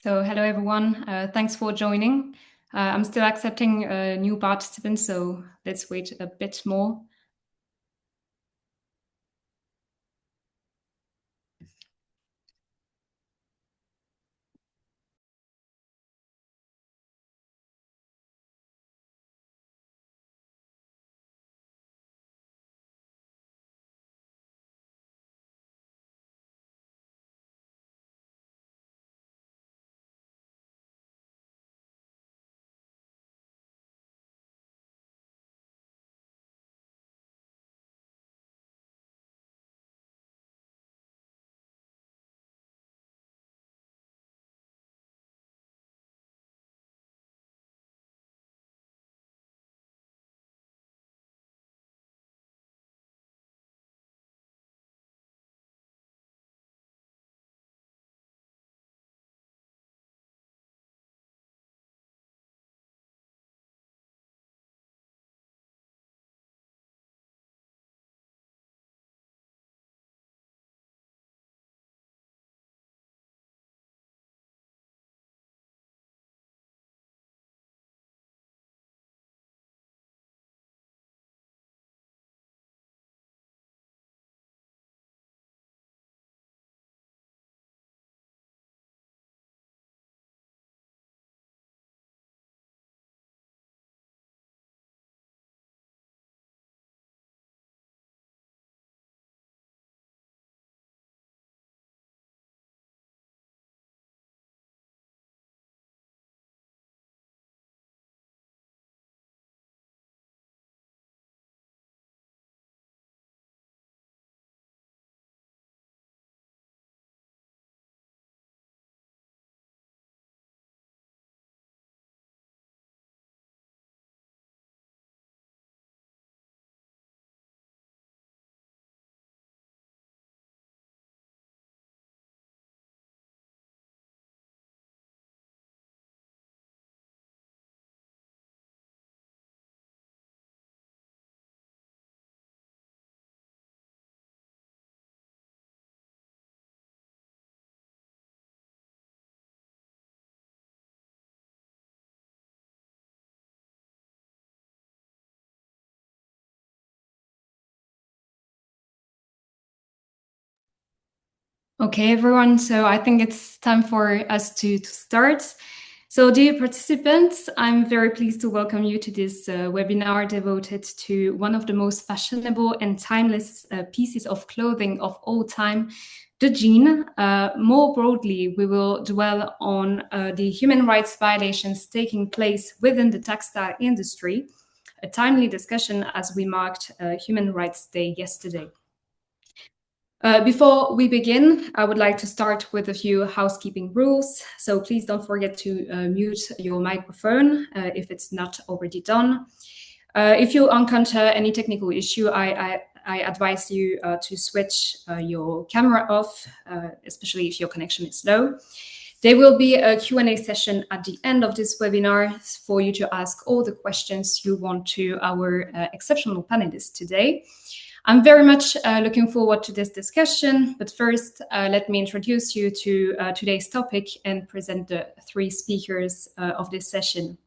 So hello, everyone. Thanks for joining. I'm still accepting new participants, so let's wait a bit more. Okay, everyone. So I think it's time for us to start. So dear participants, I'm very pleased to welcome you to this webinar devoted to one of the most fashionable and timeless pieces of clothing of all time, the jean. More broadly, we will dwell on the human rights violations taking place within the textile industry, a timely discussion as we marked Human Rights Day yesterday. Before we begin, I would like to start with a few housekeeping rules. So please don't forget to mute your microphone if it's not already done. If you encounter any technical issue, I advise you to switch your camera off, especially if your connection is low. There will be a Q&A session at the end of this webinar for you to ask all the questions you want to our exceptional panelists today. I'm very much looking forward to this discussion, but first, let me introduce you to today's topic and present the three speakers of this session.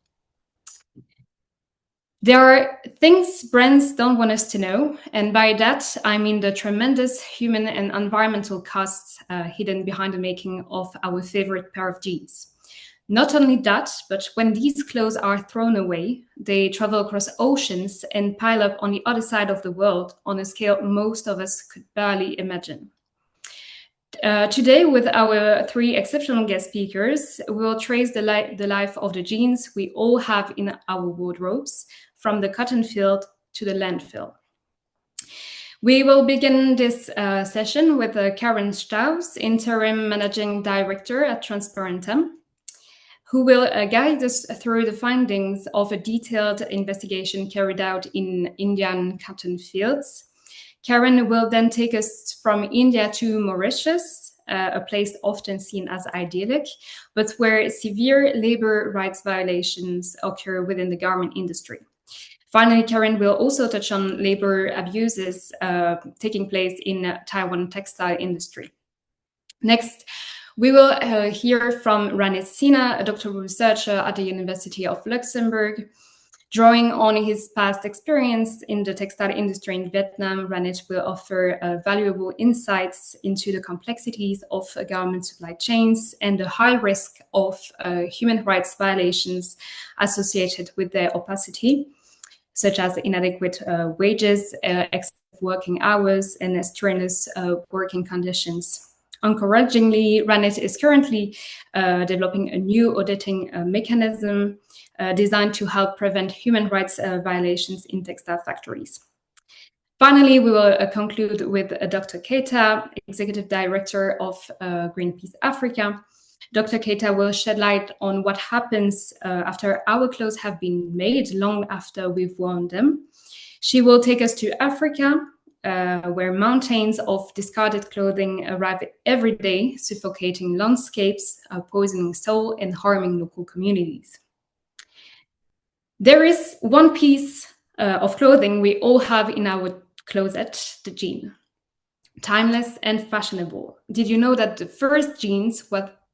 There are things brands don't want us to know, and by that, I mean the tremendous human and environmental costs hidden behind the making of our favorite pair of jeans. Not only that, but when these clothes are thrown away, they travel across oceans and pile up on the other side of the world on a scale most of us could barely imagine. Today, with our three exceptional guest speakers, we will trace the life of the jeans we all have in our wardrobes, from the cotton field to the landfill. We will begin this session with Karen Stauss, Interim Managing Director at Transparentem, who will guide us through the findings of a detailed investigation carried out in Indian cotton fields. Karen will then take us from India to Mauritius, a place often seen as idyllic, but where severe labor rights violations occur within the garment industry. Finally, Karen will also touch on labor abuses taking place in Taiwan textile industry. Next, We will hear from Ranit Sinha, a doctoral researcher at the University of Luxembourg. Drawing on his past experience in the textile industry in Vietnam, Ranit will offer valuable insights into the complexities of garment supply chains and the high risk of human rights violations associated with their opacity, such as inadequate wages, excessive working hours, and strenuous working conditions. Encouragingly, Ranit is currently developing a new auditing mechanism designed to help prevent human rights violations in textile factories. Finally, we will conclude with Dr. Keita, Executive Director of Greenpeace Africa. Dr. Keita will shed light on what happens after our clothes have been made, long after we've worn them. She will take us to Africa, where mountains of discarded clothing arrive every day, suffocating landscapes, poisoning soil, and harming local communities. There is one piece of clothing we all have in our closet, the jean. Timeless and fashionable. Did you know that the first jeans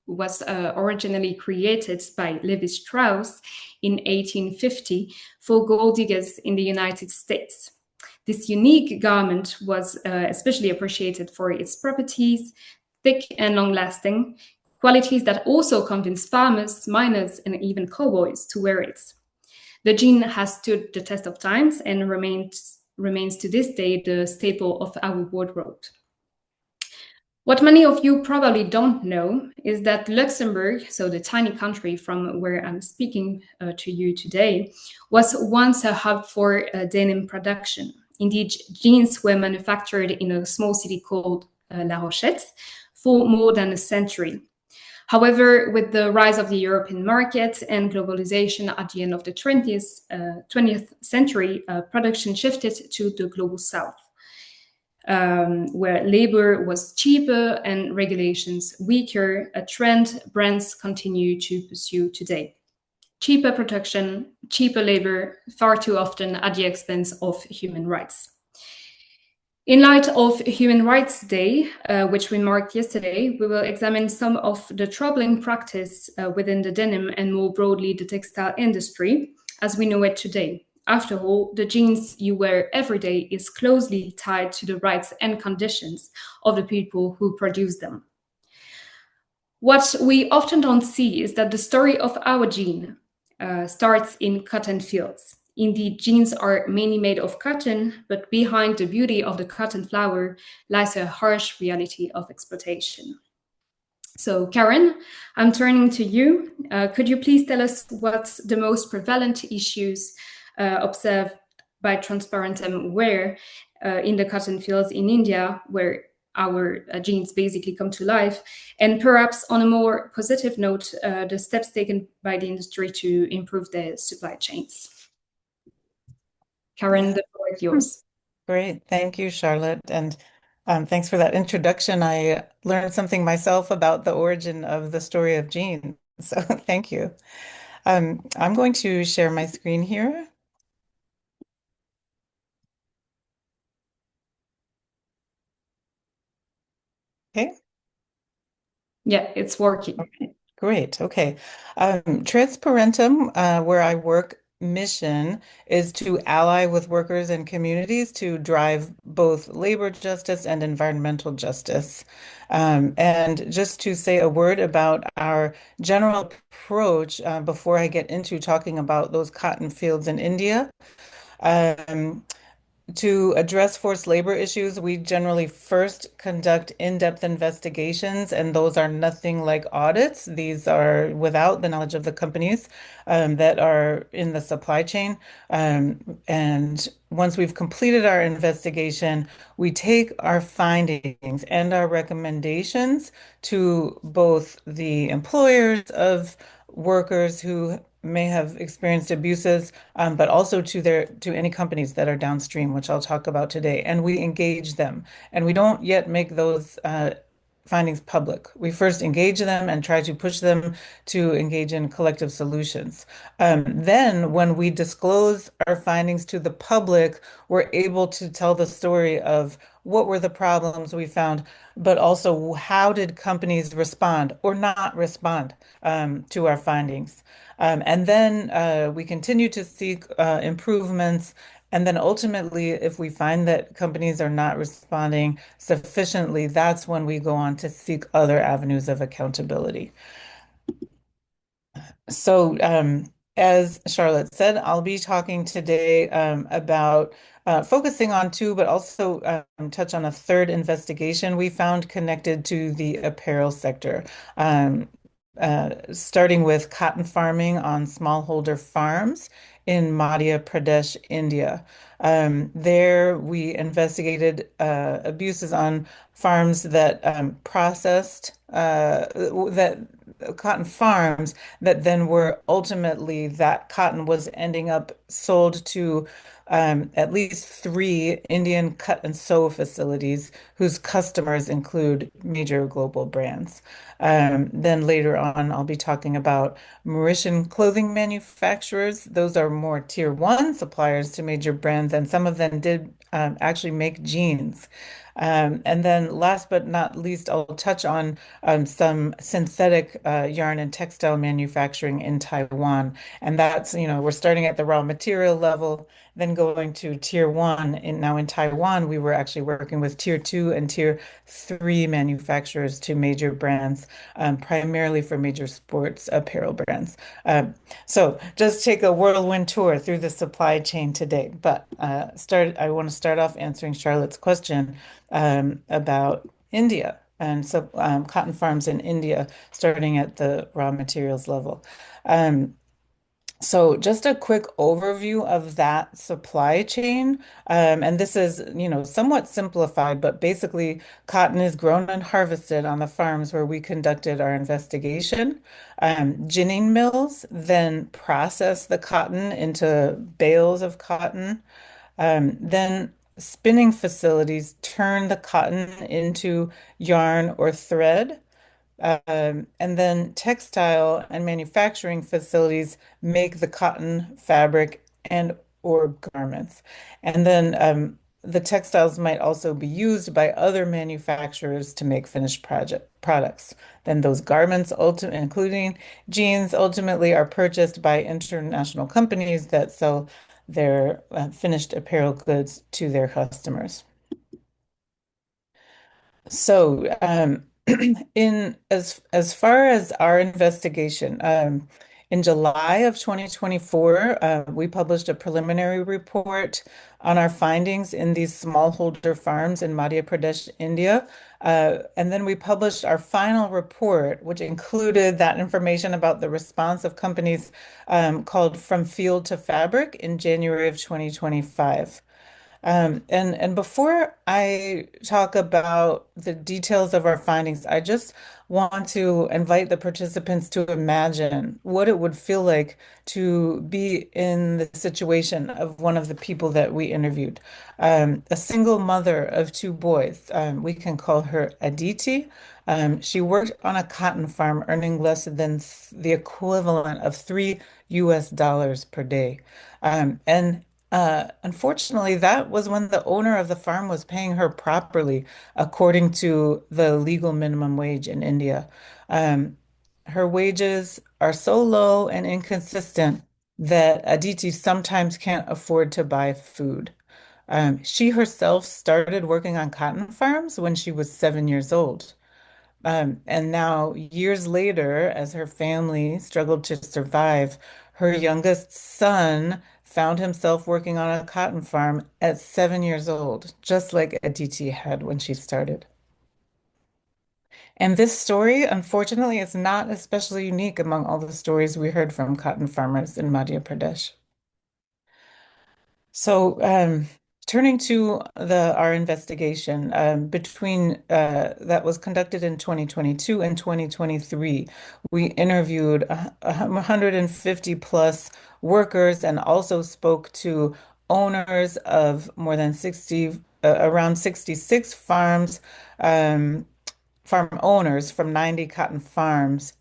was originally created by Levi Strauss in 1850 for gold diggers in the United States? This unique garment was especially appreciated for its properties, thick and long-lasting, qualities that also convinced farmers, miners, and even cowboys to wear it. The jean has stood the test of times and remains to this day the staple of our wardrobe. What many of you probably don't know is that Luxembourg, so the tiny country from where I'm speaking to you today, was once a hub for denim production. Indeed, jeans were manufactured in a small city called La Rochette for more than a century. However, with the rise of the European market and globalization at the end of the 20th century, production shifted to the global south, where labor was cheaper and regulations weaker, a trend brands continue to pursue today. Cheaper production, cheaper labor, far too often at the expense of human rights. In light of Human Rights Day, which we marked yesterday, we will examine some of the troubling practice within the denim and more broadly the textile industry as we know it today. After all, the jeans you wear every day is closely tied to the rights and conditions of the people who produce them. What we often don't see is that the story of our jean starts in cotton fields. Indeed, jeans are mainly made of cotton, but behind the beauty of the cotton flower lies a harsh reality of exploitation. So, Karen, I'm turning to you. Could you please tell us what the most prevalent issues observed by Transparentem were in the cotton fields in India, where our jeans basically come to life, and perhaps on a more positive note, the steps taken by the industry to improve their supply chains. Karen, the floor is yours. Great. Thank you, Charlotte. And thanks for that introduction. I learned something myself about the origin of the story of jeans. So thank you. I'm going to share my screen here. Okay. Yeah, it's working. Okay. Great. Okay. Transparentem, where I work, mission is to ally with workers and communities to drive both labor justice and environmental justice. And just to say a word about our general approach before I get into talking about those cotton fields in India. To address forced labor issues, we generally first conduct in-depth investigations, and those are nothing like audits. These are without the knowledge of the companies that are in the supply chain. And once we've completed our investigation, we take our findings and our recommendations to both the employers of workers who may have experienced abuses, but also to any companies that are downstream, which I'll talk about today. And we engage them. And we don't yet make those findings public. We first engage them and try to push them to engage in collective solutions. Then, when we disclose our findings to the public, we're able to tell the story of what were the problems we found, but also how did companies respond or not respond to our findings. And then we continue to seek improvements. And then ultimately, if we find that companies are not responding sufficiently, that's when we go on to seek other avenues of accountability. So, as Charlotte said, I'll be talking today about focusing on two, but also touch on a third investigation we found connected to the apparel sector, starting with cotton farming on smallholder farms in Madhya Pradesh, India. There, we investigated abuses on farms that processed that cotton farms that then were ultimately that cotton was ending up sold to at least three Indian cut and sew facilities whose customers include major global brands. Then later on, I'll be talking about Mauritian clothing manufacturers. Those are more tier one suppliers to major brands, and some of them did actually make jeans. And then last but not least, I'll touch on some synthetic yarn and textile manufacturing in Taiwan. And that's, we're starting at the raw material level, then going to tier one. And now in Taiwan, we were actually working with tier two and tier three manufacturers to major brands, primarily for major sports apparel brands. So just take a whirlwind tour through the supply chain today. But I want to start off answering Charlotte's question about India and so cotton farms in India, starting at the raw materials level. Um, so just a quick overview of that supply chain. And this is, somewhat simplified, but basically cotton is grown and harvested on the farms where we conducted our investigation. Ginning mills then process the cotton into bales of cotton. Then spinning facilities turn the cotton into yarn or thread. And then textile and manufacturing facilities make the cotton fabric and or garments. And then the textiles might also be used by other manufacturers to make finished project products. Then those garments, including jeans, ultimately are purchased by international companies that sell their finished apparel goods to their customers. So, in as far as our investigation, in July of 2024, we published a preliminary report on our findings in these smallholder farms in Madhya Pradesh, India. And then we published our final report, which included that information about the response of companies called From Field to Fabric in January of 2025. And before I talk about the details of our findings, I just want to invite the participants to imagine what it would feel like to be in the situation of one of the people that we interviewed. A single mother of two boys. We can call her Aditi. She worked on a cotton farm, earning less than the equivalent of $3 per day. And Unfortunately, that was when the owner of the farm was paying her properly, according to the legal minimum wage in India. Um, Her wages are so low and inconsistent that Aditi sometimes can't afford to buy food. She herself started working on cotton farms when she was 7 years old. And now, years later, as her family struggled to survive, her youngest son found himself working on a cotton farm at 7 years old, just like Aditi had when she started. And this story, unfortunately, is not especially unique among all the stories we heard from cotton farmers in Madhya Pradesh. So, turning to the our investigation between that was conducted in 2022 and 2023, we interviewed 150 plus workers and also spoke to owners of more than 60, around 66 farms, um, farm owners from 90 cotton farms,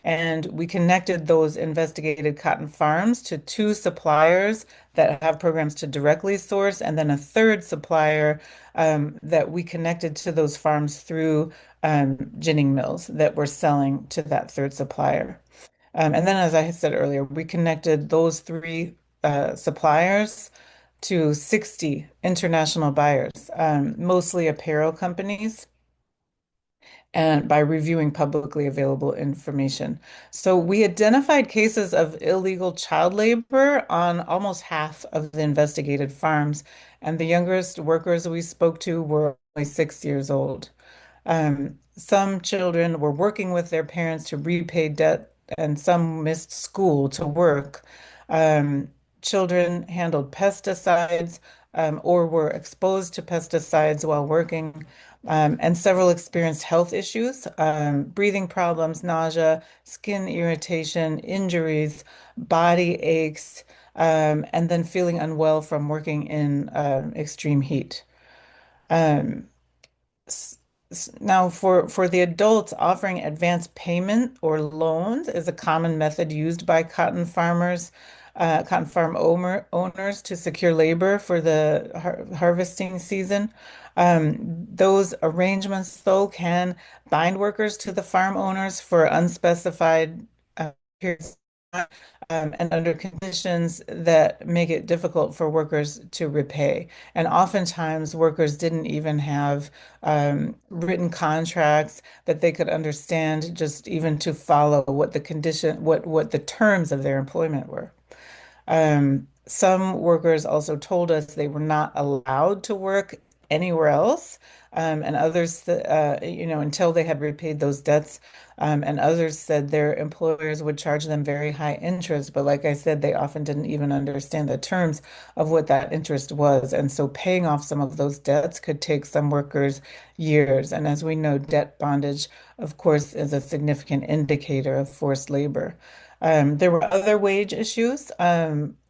and we connected those investigated cotton farms to two suppliers that have programs to directly source, and then a third supplier that we connected to those farms through ginning mills that were selling to that third supplier. And then, as I said earlier, we connected those three suppliers to 60 international buyers, mostly apparel companies, and by reviewing publicly available information. So we identified cases of illegal child labor on almost half of the investigated farms, and the youngest workers we spoke to were only 6 years old. Some children were working with their parents to repay debt, and some missed school to work. Um, Children handled pesticides or were exposed to pesticides while working, and several experienced health issues, breathing problems, nausea, skin irritation, injuries, body aches, and then feeling unwell from working in extreme heat. Um, Now, for the adults, offering advance payment or loans is a common method used by cotton farm owners to secure labor for the harvesting season. Those arrangements, though, can bind workers to the farm owners for unspecified periods of time, and under conditions that make it difficult for workers to repay. And oftentimes, workers didn't even have written contracts that they could understand, just even to follow what the terms of their employment were. Some workers also told us they were not allowed to work anywhere else, and others, until they had repaid those debts. And others said their employers would charge them very high interest, but like I said, they often didn't even understand the terms of what that interest was. And so paying off some of those debts could take some workers years. And as we know, debt bondage, of course, is a significant indicator of forced labor. There were other wage issues.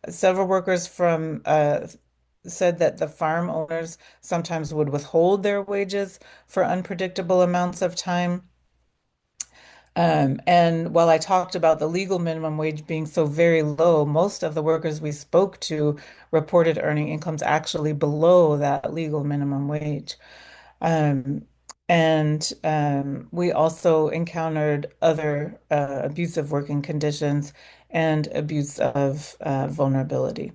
Several workers from said that the farm owners sometimes would withhold their wages for unpredictable amounts of time. And while I talked about the legal minimum wage being so very low, most of the workers we spoke to reported earning incomes actually below that legal minimum wage. Um, and we also encountered other abusive working conditions and abuse of vulnerability.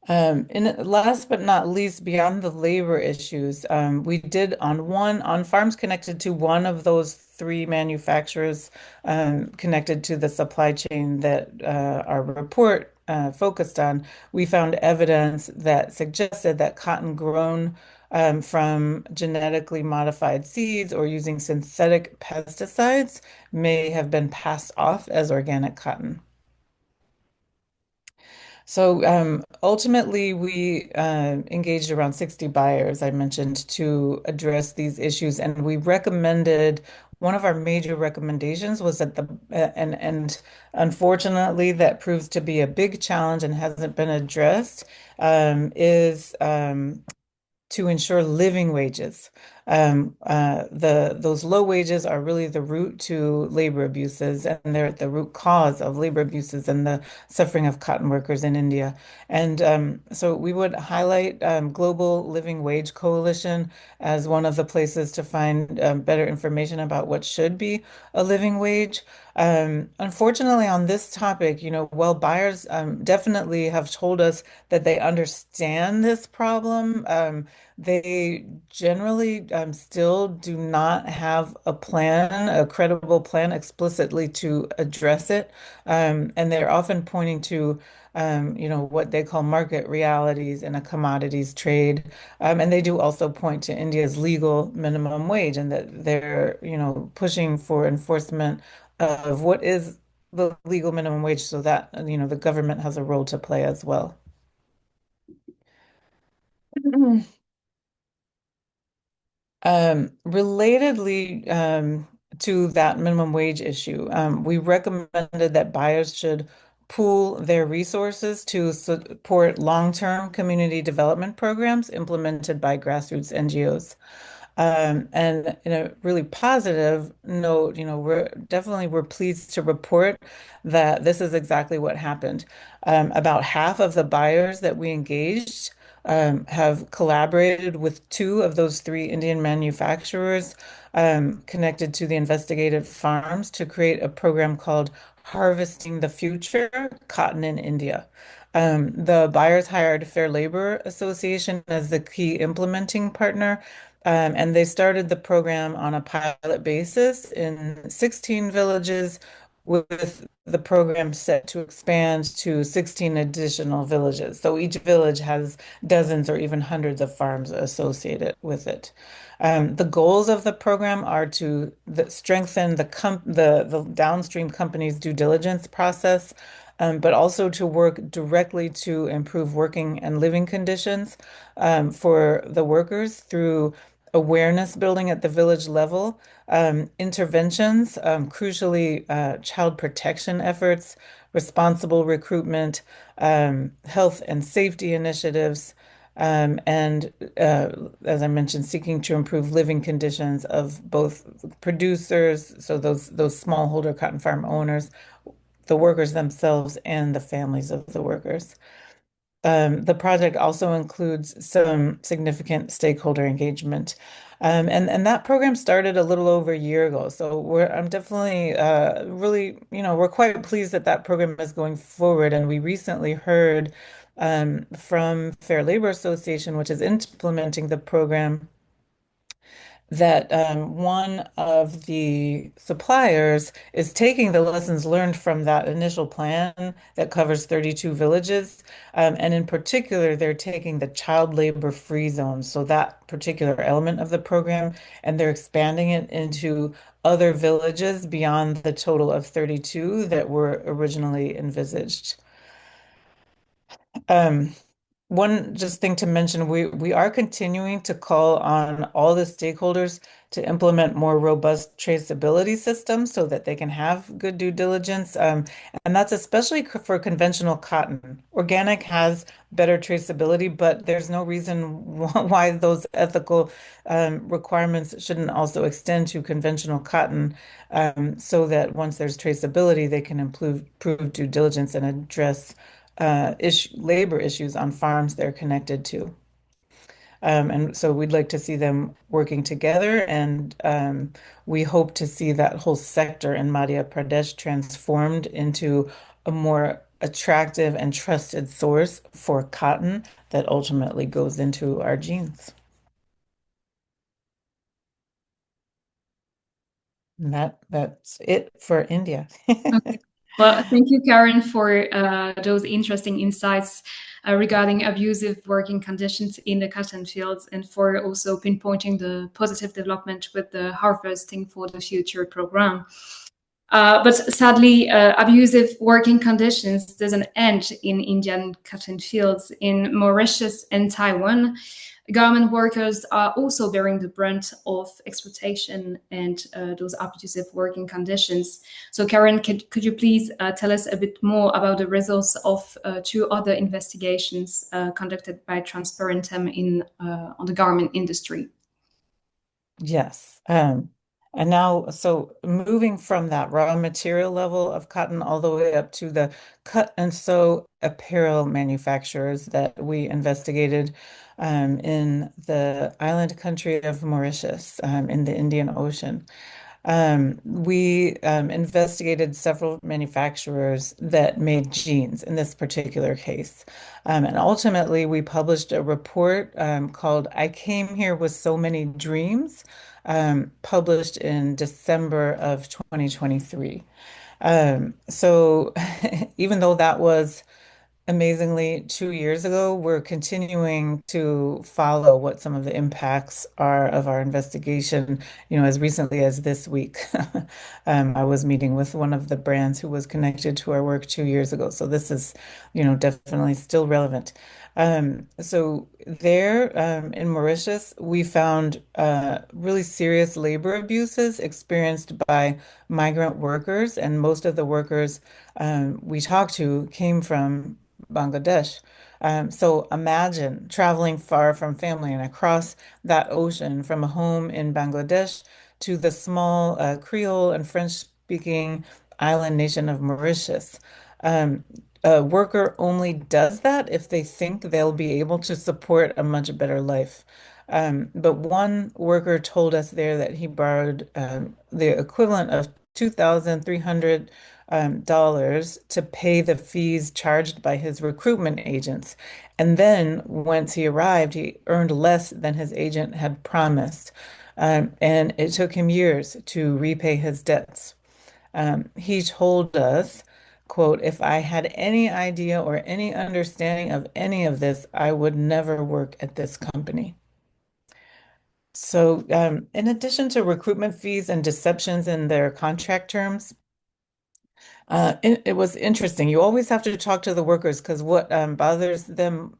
And last but not least, beyond the labor issues, we did on farms connected to one of those three manufacturers, connected to the supply chain that our report focused on. We found evidence that suggested that cotton grown from genetically modified seeds or using synthetic pesticides may have been passed off as organic cotton. So ultimately, we engaged around 60 buyers, I mentioned, to address these issues. And we recommended one of our major recommendations was that and unfortunately, that proves to be a big challenge and hasn't been addressed, is to ensure living wages. Those low wages are really the root to labor abuses, and they're the root cause of labor abuses and the suffering of cotton workers in India. And so we would highlight Global Living Wage Coalition as one of the places to find better information about what should be a living wage. Unfortunately, on this topic, while buyers definitely have told us that they understand this problem, they generally still do not have a credible plan explicitly to address it. And they're often pointing to, what they call market realities in a commodities trade. And they do also point to India's legal minimum wage and that they're, pushing for enforcement of what is the legal minimum wage so that, the government has a role to play as well. Relatedly, to that minimum wage issue, we recommended that buyers should pool their resources to support long-term community development programs implemented by grassroots NGOs. And in a really positive note, we're pleased to report that this is exactly what happened. About half of the buyers that we engaged have collaborated with two of those three Indian manufacturers connected to the investigative farms to create a program called Harvesting the Future, Cotton in India. The buyers hired Fair Labor Association as the key implementing partner, and they started the program on a pilot basis in 16 villages, with the program set to expand to 16 additional villages. So each village has dozens or even hundreds of farms associated with it. The goals of the program are to strengthen the downstream company's due diligence process, but also to work directly to improve working and living conditions for the workers through awareness building at the village level, interventions, crucially, child protection efforts, responsible recruitment, health and safety initiatives, and as I mentioned, seeking to improve living conditions of both producers, so those smallholder cotton farm owners, the workers themselves, and the families of the workers. The project also includes some significant stakeholder engagement. And that program started a little over a year ago. So I'm definitely really, we're quite pleased that that program is going forward. And we recently heard from Fair Labor Association, which is implementing the program, that one of the suppliers is taking the lessons learned from that initial plan that covers 32 villages. And in particular, they're taking the child labor free zone, so that particular element of the program, and they're expanding it into other villages beyond the total of 32 that were originally envisaged. Um, One just thing to mention, we are continuing to call on all the stakeholders to implement more robust traceability systems so that they can have good due diligence. And that's especially for conventional cotton. Organic has better traceability, but there's no reason why those ethical requirements shouldn't also extend to conventional cotton, so that once there's traceability, they can improve due diligence and address labor issues on farms they're connected to. And so we'd like to see them working together, and we hope to see that whole sector in Madhya Pradesh transformed into a more attractive and trusted source for cotton that ultimately goes into our jeans. And that's it for India. Okay. Well, thank you, Karen, for those interesting insights regarding abusive working conditions in the cotton fields, and for also pinpointing the positive development with the Harvesting for the Future program. But sadly, abusive working conditions doesn't end in Indian cotton fields. In Mauritius and Taiwan, garment workers are also bearing the brunt of exploitation and those abusive working conditions. So, Karen, could you please tell us a bit more about the results of two other investigations conducted by Transparentem on the garment industry? Yes. And now, so moving from that raw material level of cotton all the way up to the cut and sew apparel manufacturers that we investigated in the island country of Mauritius, in the Indian Ocean. We investigated several manufacturers that made jeans in this particular case. And ultimately, we published a report called I Came Here with So Many Dreams, published in December of 2023. So even though that was amazingly 2 years ago, we're continuing to follow what some of the impacts are of our investigation, as recently as this week. I was meeting with one of the brands who was connected to our work 2 years ago. So this is, definitely still relevant. So there, in Mauritius, we found really serious labor abuses experienced by migrant workers, and most of the workers we talked to came from Bangladesh. So imagine traveling far from family and across that ocean from a home in Bangladesh to the small Creole and French-speaking island nation of Mauritius. Um, a worker only does that if they think they'll be able to support a much better life. But one worker told us there that he borrowed the equivalent of 2,300 dollars to pay the fees charged by his recruitment agents. And then once he arrived, he earned less than his agent had promised. And it took him years to repay his debts. He told us, quote, if I had any idea or any understanding of any of this, I would never work at this company. So, in addition to recruitment fees and deceptions in their contract terms, it was interesting. You always have to talk to the workers because what bothers them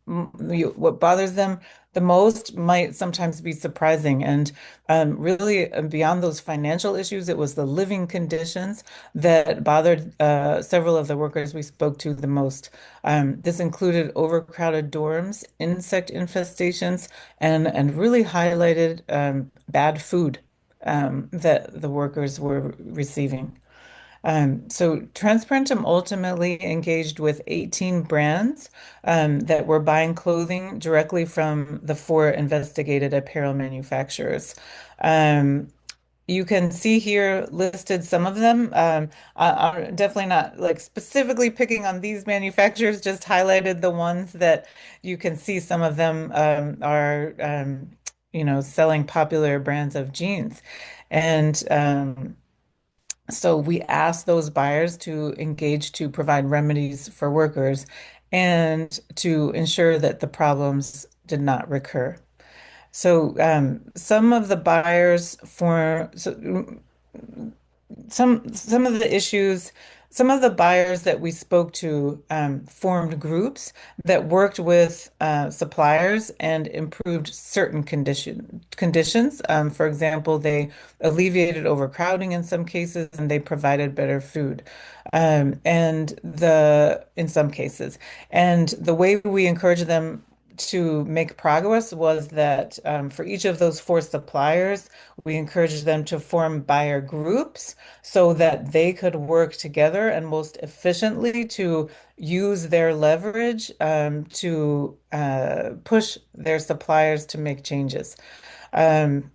the most might sometimes be surprising. And really, beyond those financial issues, it was the living conditions that bothered several of the workers we spoke to the most. This included overcrowded dorms, insect infestations, and really highlighted bad food that the workers were receiving. So Transparentem ultimately engaged with 18 brands that were buying clothing directly from the four investigated apparel manufacturers. Um, you can see here listed some of them. I'm definitely not like specifically picking on these manufacturers, just highlighted the ones that you can see some of them are, selling popular brands of jeans. And so we asked those buyers to engage to provide remedies for workers and to ensure that the problems did not recur. So some of the buyers for so some of the issues, some of the buyers that we spoke to formed groups that worked with suppliers and improved certain conditions. For example, they alleviated overcrowding in some cases, and they provided better food. And the in some cases, and the way we encourage them to make progress was that for each of those four suppliers, we encouraged them to form buyer groups so that they could work together and most efficiently to use their leverage to push their suppliers to make changes. Um,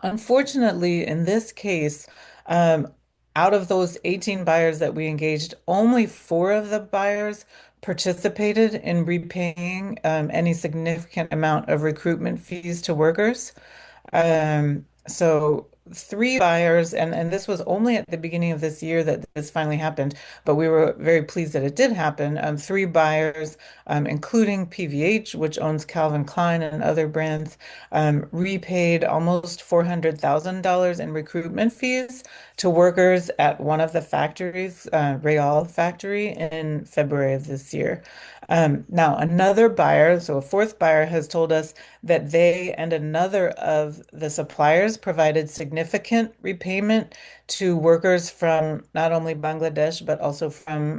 Unfortunately, in this case, um, out of those 18 buyers that we engaged, only four of the buyers participated in repaying any significant amount of recruitment fees to workers. So three buyers, and this was only at the beginning of this year that this finally happened, but we were very pleased that it did happen. Three buyers, including PVH, which owns Calvin Klein and other brands, repaid almost $400,000 in recruitment fees to workers at one of the factories, Real factory, in February of this year. Now, another buyer, so a fourth buyer, has told us that they and another of the suppliers provided significant repayment to workers from not only Bangladesh, but also from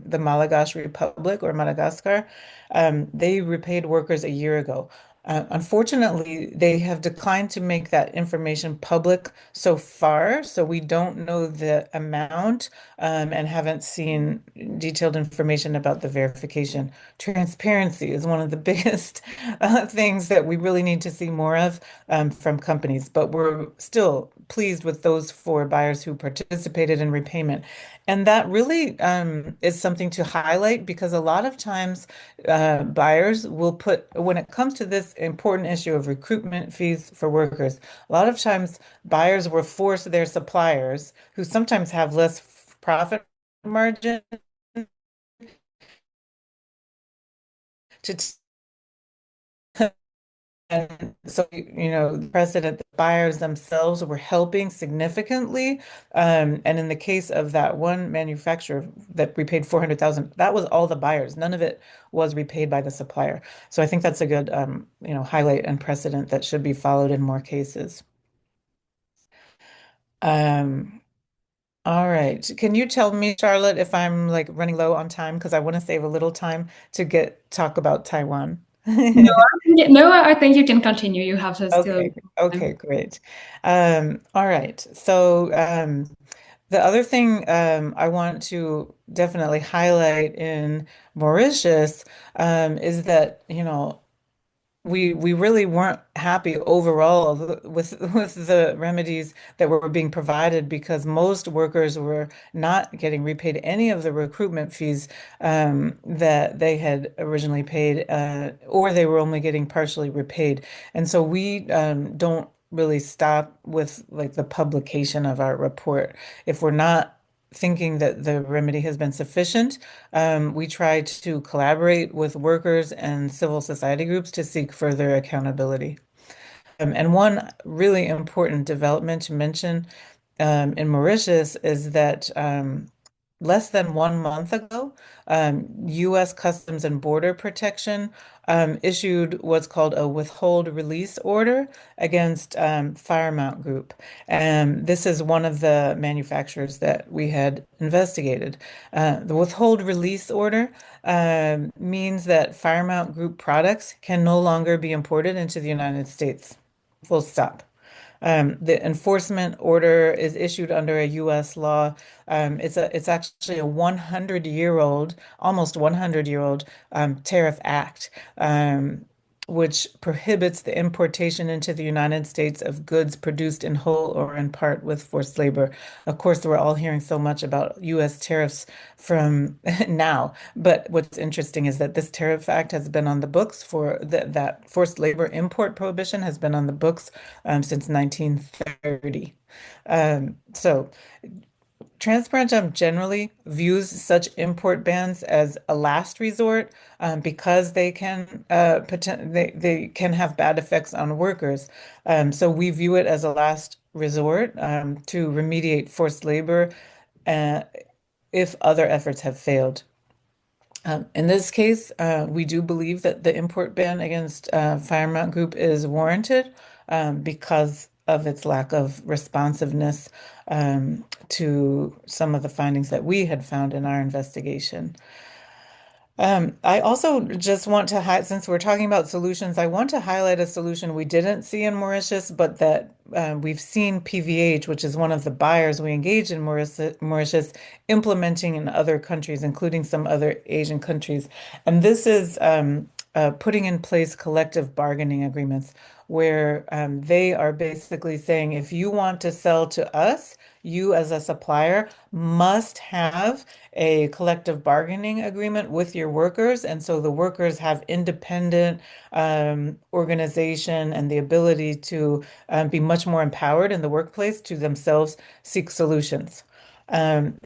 the Malagasy Republic or Madagascar. They repaid workers a year ago. Unfortunately, they have declined to make that information public so far, so we don't know the amount and haven't seen detailed information about the verification. Transparency is one of the biggest things that we really need to see more of from companies, but we're still pleased with those four buyers who participated in repayment. And that really is something to highlight because a lot of times buyers will put, when it comes to this important issue of recruitment fees for workers, a lot of times buyers will force their suppliers, who sometimes have less profit margin, to and so, the precedent, the buyers themselves were helping significantly. And in the case of that one manufacturer that repaid 400,000, that was all the buyers. None of it was repaid by the supplier. So I think that's a good, highlight and precedent that should be followed in more cases. Um, All right. Can you tell me, Charlotte, if I'm like running low on time? Because I want to save a little time to get talk about Taiwan. No, I think you can continue. You have to still Okay. Okay, time. great. All right. So the other thing I want to definitely highlight in Mauritius is that, we really weren't happy overall with the remedies that were being provided because most workers were not getting repaid any of the recruitment fees that they had originally paid, or they were only getting partially repaid. And so we don't really stop with like the publication of our report. If we're not thinking that the remedy has been sufficient, we try to collaborate with workers and civil society groups to seek further accountability. And one really important development to mention in Mauritius is that less than 1 month ago, U.S. Customs and Border Protection issued what's called a withhold release order against Firemount Group. And this is one of the manufacturers that we had investigated. The withhold release order means that Firemount Group products can no longer be imported into the United States. Full stop. The enforcement order is issued under a U.S. law. It's actually a 100-year-old, almost 100-year-old tariff act, which prohibits the importation into the United States of goods produced in whole or in part with forced labor. Of course, we're all hearing so much about U.S. tariffs from now, but what's interesting is that this tariff act has been on the books for that forced labor import prohibition has been on the books since 1930. So Transparentem generally views such import bans as a last resort because they can have bad effects on workers. So we view it as a last resort to remediate forced labor uh, if other efforts have failed. In this case, we do believe that the import ban against Firemount Group is warranted because of its lack of responsiveness to some of the findings that we had found in our investigation. I also just want to highlight, since we're talking about solutions, I want to highlight a solution we didn't see in Mauritius, but that we've seen PVH, which is one of the buyers we engage in Mauritius, implementing in other countries, including some other Asian countries. And this is putting in place collective bargaining agreements where they are basically saying, if you want to sell to us, you as a supplier must have a collective bargaining agreement with your workers. And so the workers have independent organization and the ability to be much more empowered in the workplace to themselves seek solutions. And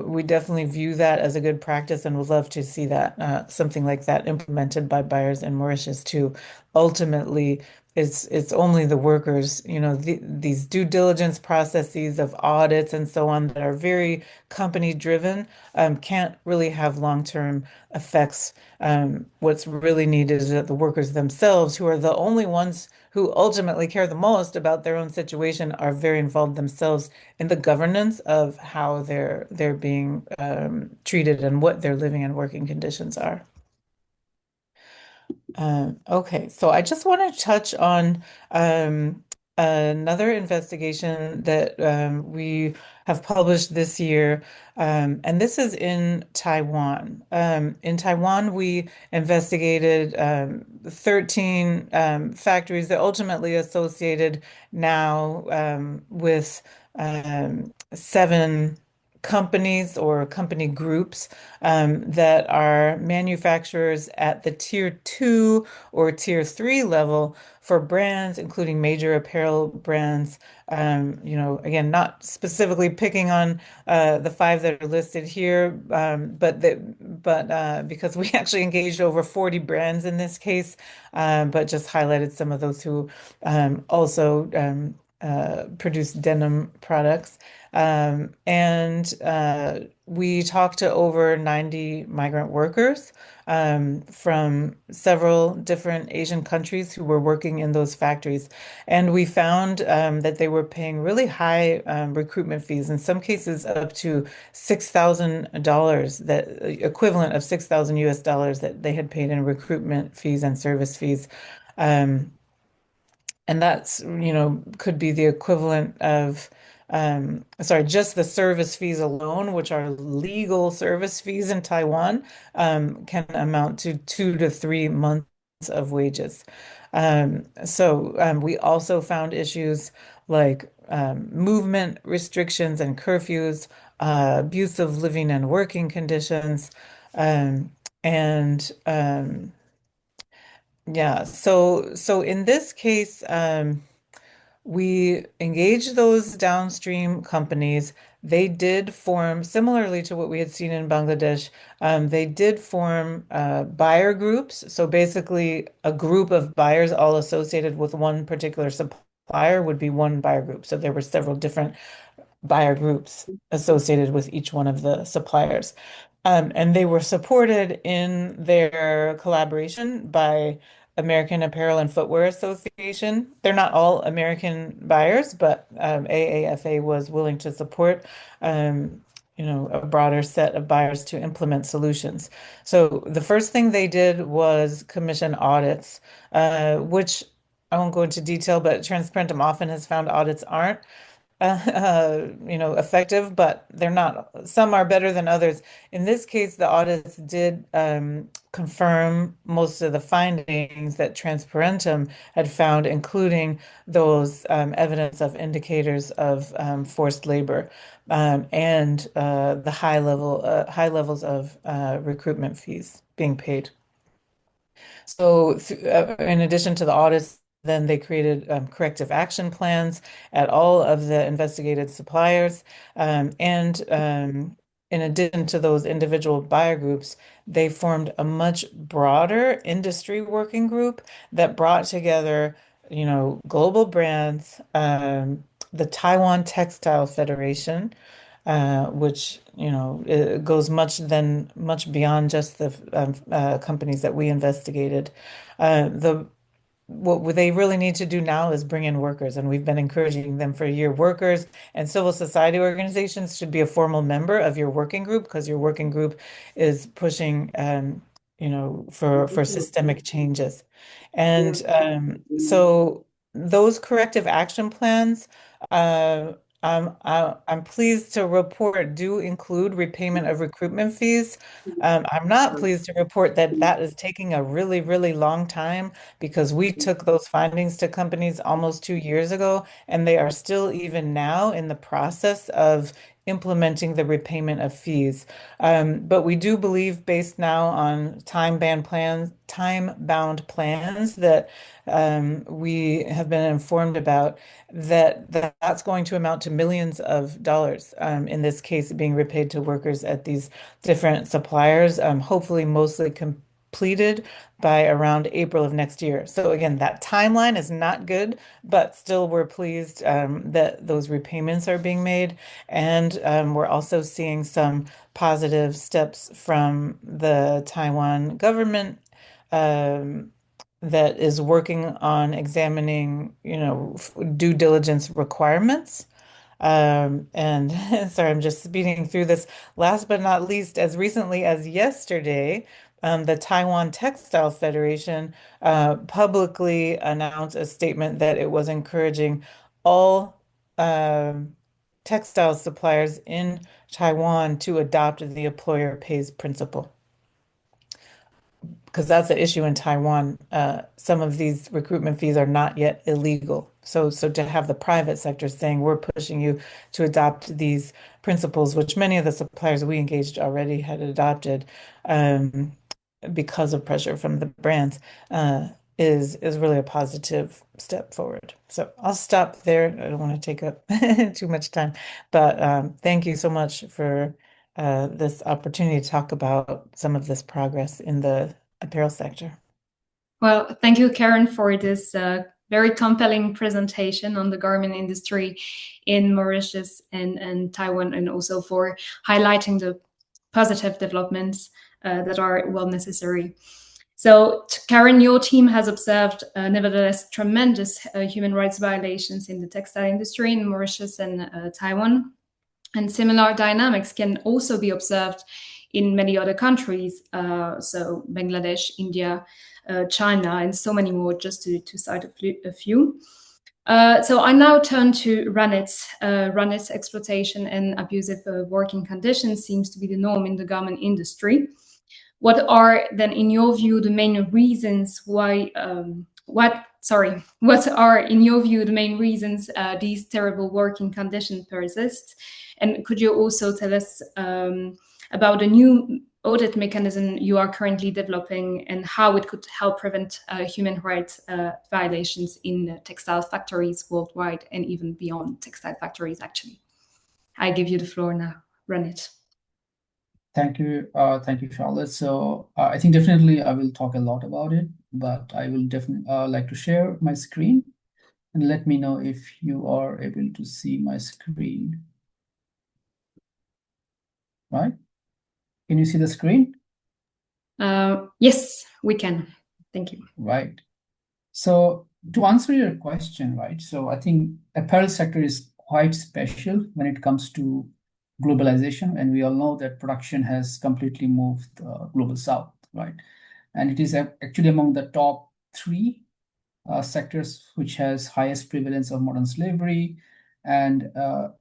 we definitely view that as a good practice and would love to see that something like that implemented by buyers in Mauritius too. Ultimately, it's only the workers, these due diligence processes of audits and so on that are very company driven, can't really have long-term effects. What's really needed is that the workers themselves, who are the only ones who ultimately care the most about their own situation, are very involved themselves in the governance of how they're being treated and what their living and working conditions are. Okay, so I just want to touch on another investigation that we have published this year, and this is in Taiwan. In Taiwan, we investigated 13 factories that ultimately associated now with seven companies or company groups that are manufacturers at the tier 2 or tier 3 level for brands, including major apparel brands. Again, not specifically picking on the five that are listed here, but because we actually engaged over 40 brands in this case, but just highlighted some of those who also produce denim products. And we talked to over 90 migrant workers from several different Asian countries who were working in those factories. And we found that they were paying really high recruitment fees, in some cases up to $6,000, that equivalent of 6,000 US dollars that they had paid in recruitment fees and service fees. Um, and that's, could be the equivalent of, sorry, just the service fees alone, which are legal service fees in Taiwan, can amount to 2 to 3 months of wages. So we also found issues like movement restrictions and curfews, abusive living and working conditions, um, and yeah, so in this case, we engaged those downstream companies. They did form, similarly to what we had seen in Bangladesh, they did form buyer groups. So basically, a group of buyers all associated with one particular supplier would be one buyer group. So there were several different buyer groups associated with each one of the suppliers. And they were supported in their collaboration by American Apparel and Footwear Association. They're not all American buyers, but AAFA was willing to support, a broader set of buyers to implement solutions. So the first thing they did was commission audits, which I won't go into detail, but Transparentem often has found audits aren't effective, but they're not. Some are better than others. In this case, the audits did confirm most of the findings that Transparentem had found, including those evidence of indicators of forced labor and the high levels of recruitment fees being paid. So, in addition to the audits, then they created corrective action plans at all of the investigated suppliers. And in addition to those individual buyer groups, they formed a much broader industry working group that brought together, global brands, the Taiwan Textile Federation, which it goes much beyond just the companies that we investigated. The What they really need to do now is bring in workers, and we've been encouraging them for a year. Workers and civil society organizations should be a formal member of your working group because your working group is pushing, for systemic changes. And so those corrective action plans, uh, I'm pleased to report do include repayment of recruitment fees. I'm not pleased to report that that is taking a really, really long time because we took those findings to companies almost 2 years ago, and they are still even now in the process of implementing the repayment of fees. But we do believe, based now on time-bound plans that we have been informed about, that's going to amount to millions of dollars, in this case, being repaid to workers at these different suppliers, hopefully mostly completed by around April of next year. So again, that timeline is not good, but still we're pleased that those repayments are being made. And we're also seeing some positive steps from the Taiwan government um, that is working on examining, due diligence requirements. And sorry, I'm just speeding through this. Last but not least, as recently as yesterday, the Taiwan Textile Federation publicly announced a statement that it was encouraging all textile suppliers in Taiwan to adopt the employer pays principle, because that's the issue in Taiwan. Some of these recruitment fees are not yet illegal. So to have the private sector saying we're pushing you to adopt these principles, which many of the suppliers we engaged already had adopted, um, because of pressure from the brands, is really a positive step forward. So I'll stop there. I don't want to take up too much time, but thank you so much for this opportunity to talk about some of this progress in the apparel sector. Well, thank you, Karen, for this very compelling presentation on the garment industry in Mauritius and Taiwan, and also for highlighting the positive developments that are well necessary. So, Karen, your team has observed, nevertheless, tremendous human rights violations in the textile industry in Mauritius and Taiwan. And similar dynamics can also be observed in many other countries, so Bangladesh, India, China, and so many more, just to cite a few. So I now turn to Ranit. Ranit's exploitation and abusive working conditions seems to be the norm in the garment industry. What are then, in your view, the main reasons why? What are, in your view, the main reasons these terrible working conditions persist? And could you also tell us about a new audit mechanism you are currently developing and how it could help prevent human rights violations in textile factories worldwide and even beyond textile factories, actually? I give you the floor now, Ranit. Thank you, Charlotte. So I think definitely I will talk a lot about it, but I will definitely like to share my screen and let me know if you are able to see my screen. Right? Can you see the screen? Yes, we can. Thank you. Right. So to answer your question, right? So I think apparel sector is quite special when it comes to globalization, and we all know that production has completely moved global south, right? And it is actually among the top three sectors which has highest prevalence of modern slavery. And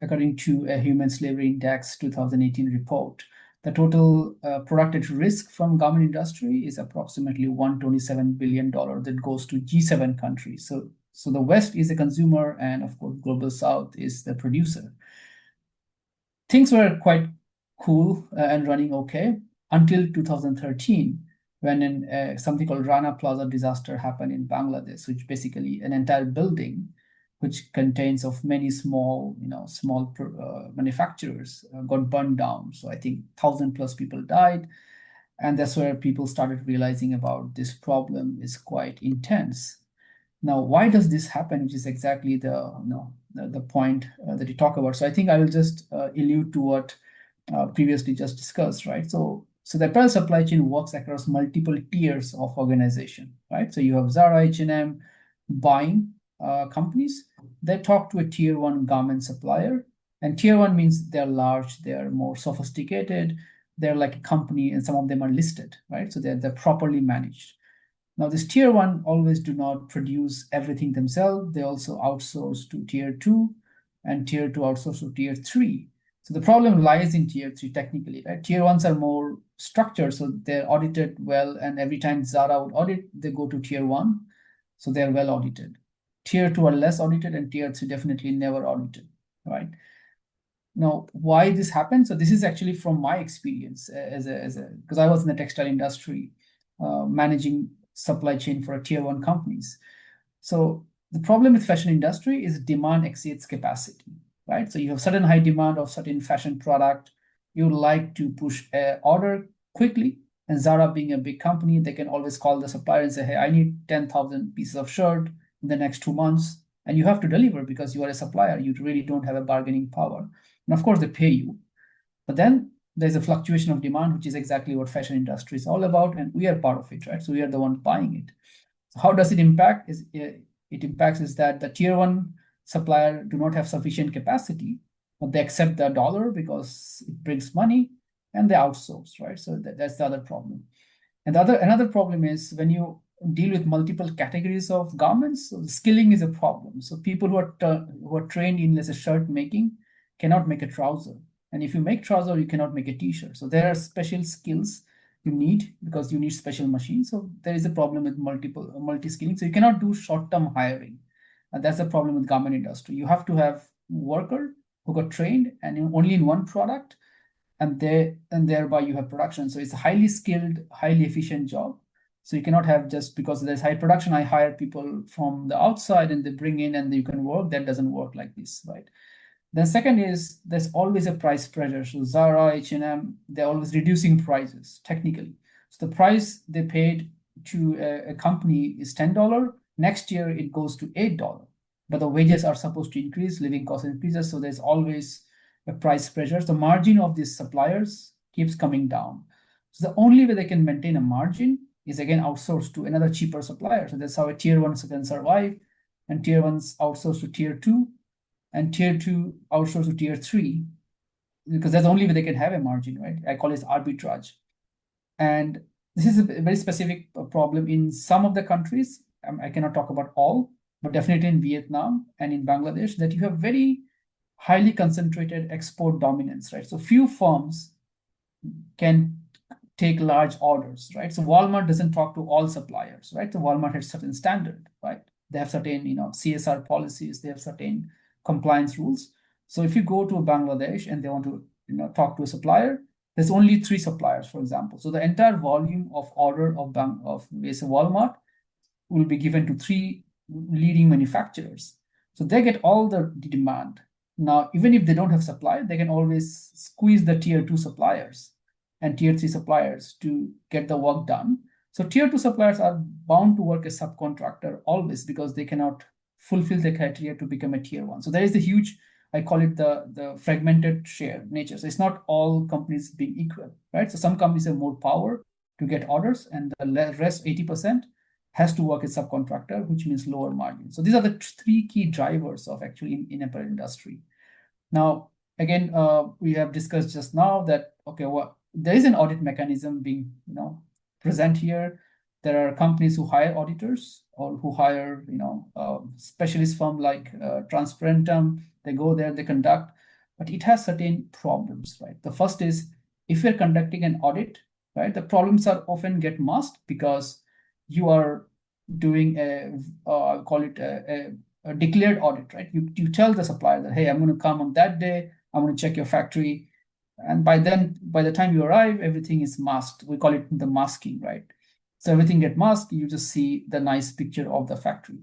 according to a Human Slavery Index 2018 report, the total product at risk from garment industry is approximately $127 billion that goes to G7 countries. So the West is a consumer, and of course, global South is the producer. Things were quite cool and running okay until 2013, when something called Rana Plaza disaster happened in Bangladesh, which basically an entire building, which contains of many small manufacturers, got burned down. So I think 1,000+ people died, and that's where people started realizing about this problem is quite intense. Now, why does this happen? Which is exactly the point that you talk about. So I think I will just allude to what previously just discussed, right? So the apparel supply chain works across multiple tiers of organization, right? So you have Zara, H&M buying companies. They talk to a tier 1 garment supplier, and tier 1 means they're large, they're more sophisticated, they're like a company, and some of them are listed, right? So they're properly managed. Now, this tier 1 always do not produce everything themselves. They also outsource to tier 2, and tier 2 outsource to tier 3. So the problem lies in tier 3 technically, right? Tier 1s are more structured, so they're audited well, and every time Zara would audit, they go to tier 1, so they're well audited. Tier 2 are less audited, and tier 3 definitely never audited, right? Now, why this happens? So this is actually from my experience because I was in the textile industry managing supply chain for tier 1 companies. So the problem with fashion industry is demand exceeds capacity, right? So you have certain high demand of certain fashion product. You like to push an order quickly, and Zara being a big company, they can always call the supplier and say, hey, I need 10,000 pieces of shirt in the next 2 months. And you have to deliver because you are a supplier. You really don't have a bargaining power. And of course, they pay you. But then there's a fluctuation of demand, which is exactly what fashion industry is all about. And we are part of it, right? So we are the one buying it. So how does it impact? It impacts is that the tier 1 supplier do not have sufficient capacity, but they accept the dollar because it brings money, and they outsource, right? So that's the other problem. And another problem is when you deal with multiple categories of garments, so skilling is a problem. So people who are trained in, let's say, shirt making cannot make a trouser. And if you make trouser, you cannot make a t-shirt. So there are special skills you need because you need special machines. So there is a problem with multi-skilling. So you cannot do short-term hiring. And that's the problem with garment industry. You have to have worker who got trained and only in one product, and thereby you have production. So it's a highly skilled, highly efficient job. So you cannot have just because there's high production, I hire people from the outside and they bring in and you can work. That doesn't work like this, right? Then second is there's always a price pressure. So Zara, H&M, they're always reducing prices technically. So the price they paid to a company is $10. Next year, it goes to $8. But the wages are supposed to increase, living cost increases, so there's always a price pressure. The margin of these suppliers keeps coming down. So the only way they can maintain a margin is again outsourced to another cheaper supplier. So that's how a tier 1 can survive, and tier 1's outsourced to tier 2, and tier 2 outsourced to tier 3, because that's the only way they can have a margin, right? I call it arbitrage. And this is a very specific problem in some of the countries. I cannot talk about all, but definitely in Vietnam and in Bangladesh, that you have very highly concentrated export dominance, right? So few firms can take large orders, right? So Walmart doesn't talk to all suppliers, right? So Walmart has certain standard, right? They have certain, CSR policies, they have certain compliance rules. So if you go to Bangladesh and they want to, talk to a supplier, there's only 3 suppliers, for example. So the entire volume of order of Walmart will be given to 3 leading manufacturers. So they get all the demand. Now, even if they don't have supply, they can always squeeze the tier 2 suppliers and tier 3 suppliers to get the work done. So tier 2 suppliers are bound to work as subcontractor always, because they cannot fulfill the criteria to become a tier 1. So there is a huge, I call it the fragmented share nature. So it's not all companies being equal, right? So some companies have more power to get orders, and the rest 80% has to work as subcontractor, which means lower margin. So these are the 3 key drivers of actually in apparel industry. Now, again, we have discussed just now that, okay, there is an audit mechanism being, present here. There are companies who hire auditors or who hire, specialist firm like Transparentem. They go there, they conduct, but it has certain problems, right? The first is, if you're conducting an audit, right, the problems are often get masked because you are doing call it a declared audit, right? You tell the supplier that, hey, I'm going to come on that day, I'm going to check your factory. And by the time you arrive, everything is masked. We call it the masking, right? So everything get masked, you just see the nice picture of the factory.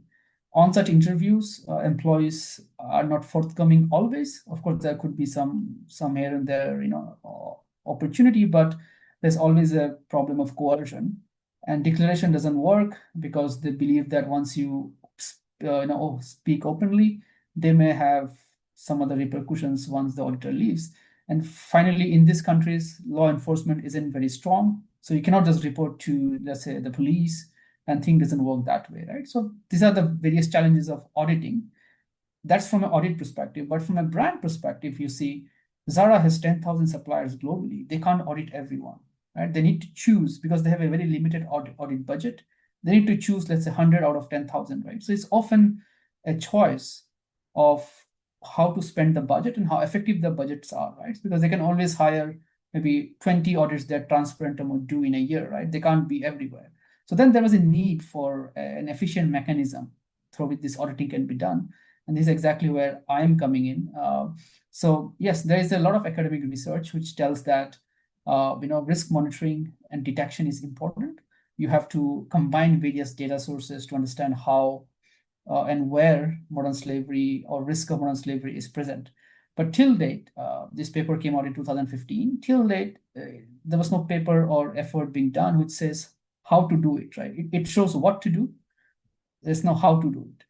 On-site interviews, employees are not forthcoming always. Of course, there could be some here and there, opportunity, but there's always a problem of coercion. And declaration doesn't work because they believe that once you speak openly, they may have some other repercussions once the auditor leaves. And finally, in these countries, law enforcement isn't very strong. So you cannot just report to, let's say, the police, and things doesn't work that way, right? So these are the various challenges of auditing. That's from an audit perspective. But from a brand perspective, you see, Zara has 10,000 suppliers globally. They can't audit everyone, right? They need to choose, because they have a very limited audit budget. They need to choose, let's say, 100 out of 10,000, right? So it's often a choice of how to spend the budget and how effective the budgets are, right? Because they can always hire maybe 20 audits that Transparentem would do in a year, right? They can't be everywhere. So then there was a need for an efficient mechanism through which this auditing can be done. And this is exactly where I'm coming in. So yes, there is a lot of academic research which tells that risk monitoring and detection is important. You have to combine various data sources to understand how and where modern slavery or risk of modern slavery is present. But till date, this paper came out in 2015. Till date, there was no paper or effort being done which says how to do it, right? It shows what to do. There's no how to do it.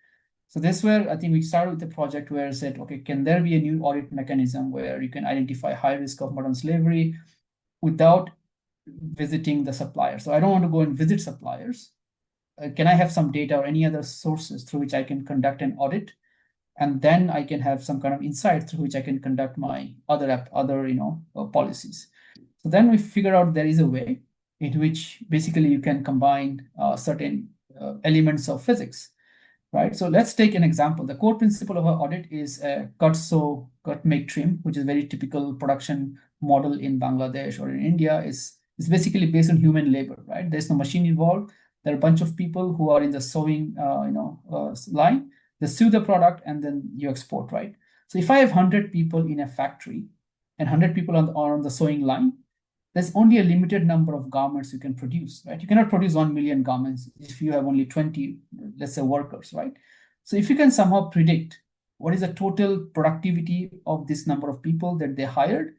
So this is where I think we started with a project where I said, okay, can there be a new audit mechanism where you can identify high risk of modern slavery without visiting the supplier? So I don't want to go and visit suppliers. Can I have some data or any other sources through which I can conduct an audit? And then I can have some kind of insight through which I can conduct my other policies. So then we figure out there is a way in which basically you can combine certain elements of physics, right? So let's take an example. The core principle of our audit is cut, sew, cut, make, trim, which is very typical production model in Bangladesh or in India. It's basically based on human labor, right? There's no machine involved. There are a bunch of people who are in the sewing line. They sew the product and then you export, right? So if I have 100 people in a factory and 100 people are on the sewing line, there's only a limited number of garments you can produce, right? You cannot produce 1 million garments if you have only 20, let's say, workers, right? So if you can somehow predict what is the total productivity of this number of people that they hired,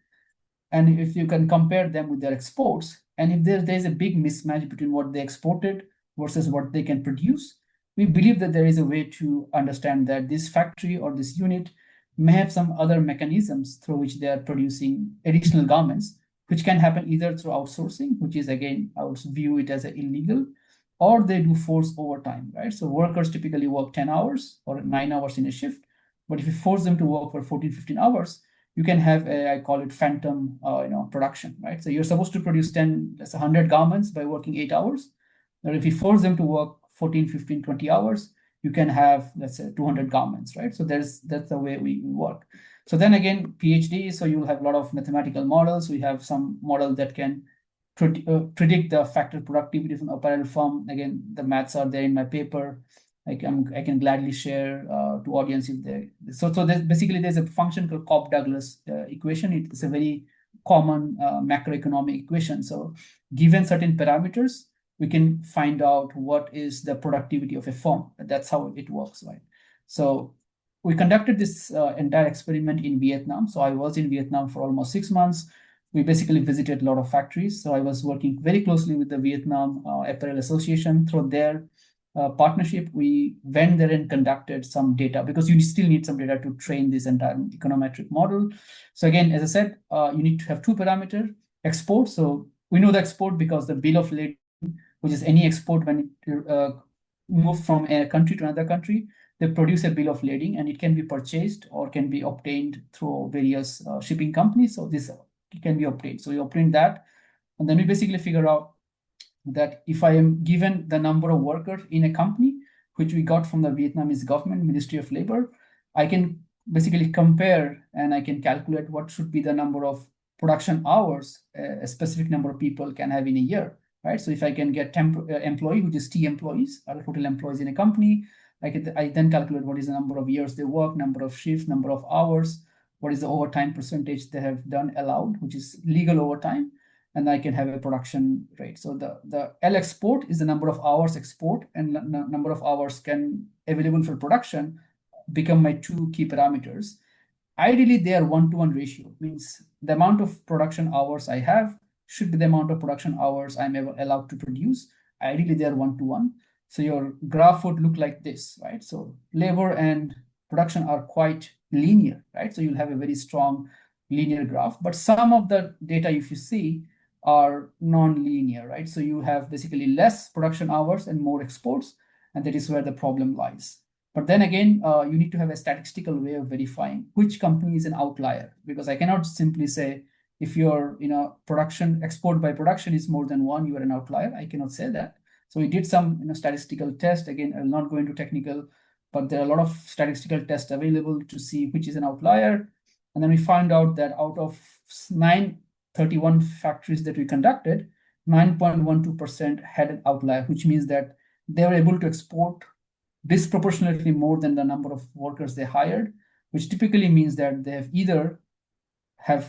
and if you can compare them with their exports, and if there's a big mismatch between what they exported versus what they can produce, we believe that there is a way to understand that this factory or this unit may have some other mechanisms through which they are producing additional garments, which can happen either through outsourcing, which is, again, I would view it as illegal, or they do force overtime, right? So workers typically work 10 hours or 9 hours in a shift, but if you force them to work for 14, 15 hours, you can have I call it phantom, production, right? So you're supposed to produce 100 garments by working 8 hours. But if you force them to work 14, 15, 20 hours, you can have, let's say, 200 garments, right? So that's the way we work. So then again, PhD, so you'll have a lot of mathematical models. We have some model that can predict the factor productivity from apparel firm. Again, the maths are there in my paper. I can gladly share to audience if they. So there's a function called Cobb-Douglas equation. It's a very common macroeconomic equation. So given certain parameters, we can find out what is the productivity of a firm. That's how it works, right? So we conducted this entire experiment in Vietnam. So I was in Vietnam for almost 6 months. We basically visited a lot of factories. So I was working very closely with the Vietnam Apparel Association. Through their partnership, we went there and conducted some data, because you still need some data to train this entire econometric model. So again, as I said, you need to have two parameters: export. So we know the export because the bill of lading, which is any export when it moves from a country to another country, they produce a bill of lading, and it can be purchased or can be obtained through various shipping companies. So this can be obtained. So we obtain that, and then we basically figure out that if I am given the number of workers in a company, which we got from the Vietnamese government, Ministry of Labor, I can basically compare and I can calculate what should be the number of production hours a specific number of people can have in a year, right? So if I can get employee, which is T employees, or total employees in a company, I then calculate what is the number of years they work, number of shifts, number of hours, what is the overtime percentage they have done allowed, which is legal overtime, and I can have a production rate. So the L export is the number of hours export, and number of hours can available for production become my two key parameters. Ideally, they are 1-to-1 ratio, means the amount of production hours I have should be the amount of production hours I'm ever allowed to produce. Ideally, they are 1-to-1. So your graph would look like this, right? So labor and production are quite linear, right? So you'll have a very strong linear graph, but some of the data, if you see, are non-linear, right? So you have basically less production hours and more exports, and that is where the problem lies. But then again, you need to have a statistical way of verifying which company is an outlier, because I cannot simply say if your production export by production is more than one, you are an outlier. I cannot say that. So we did some statistical test. Again, I'll not go into technical, but there are a lot of statistical tests available to see which is an outlier. And then we found out that out of 931 factories that we conducted, 9.12% had an outlier, which means that they were able to export disproportionately more than the number of workers they hired, which typically means that they have either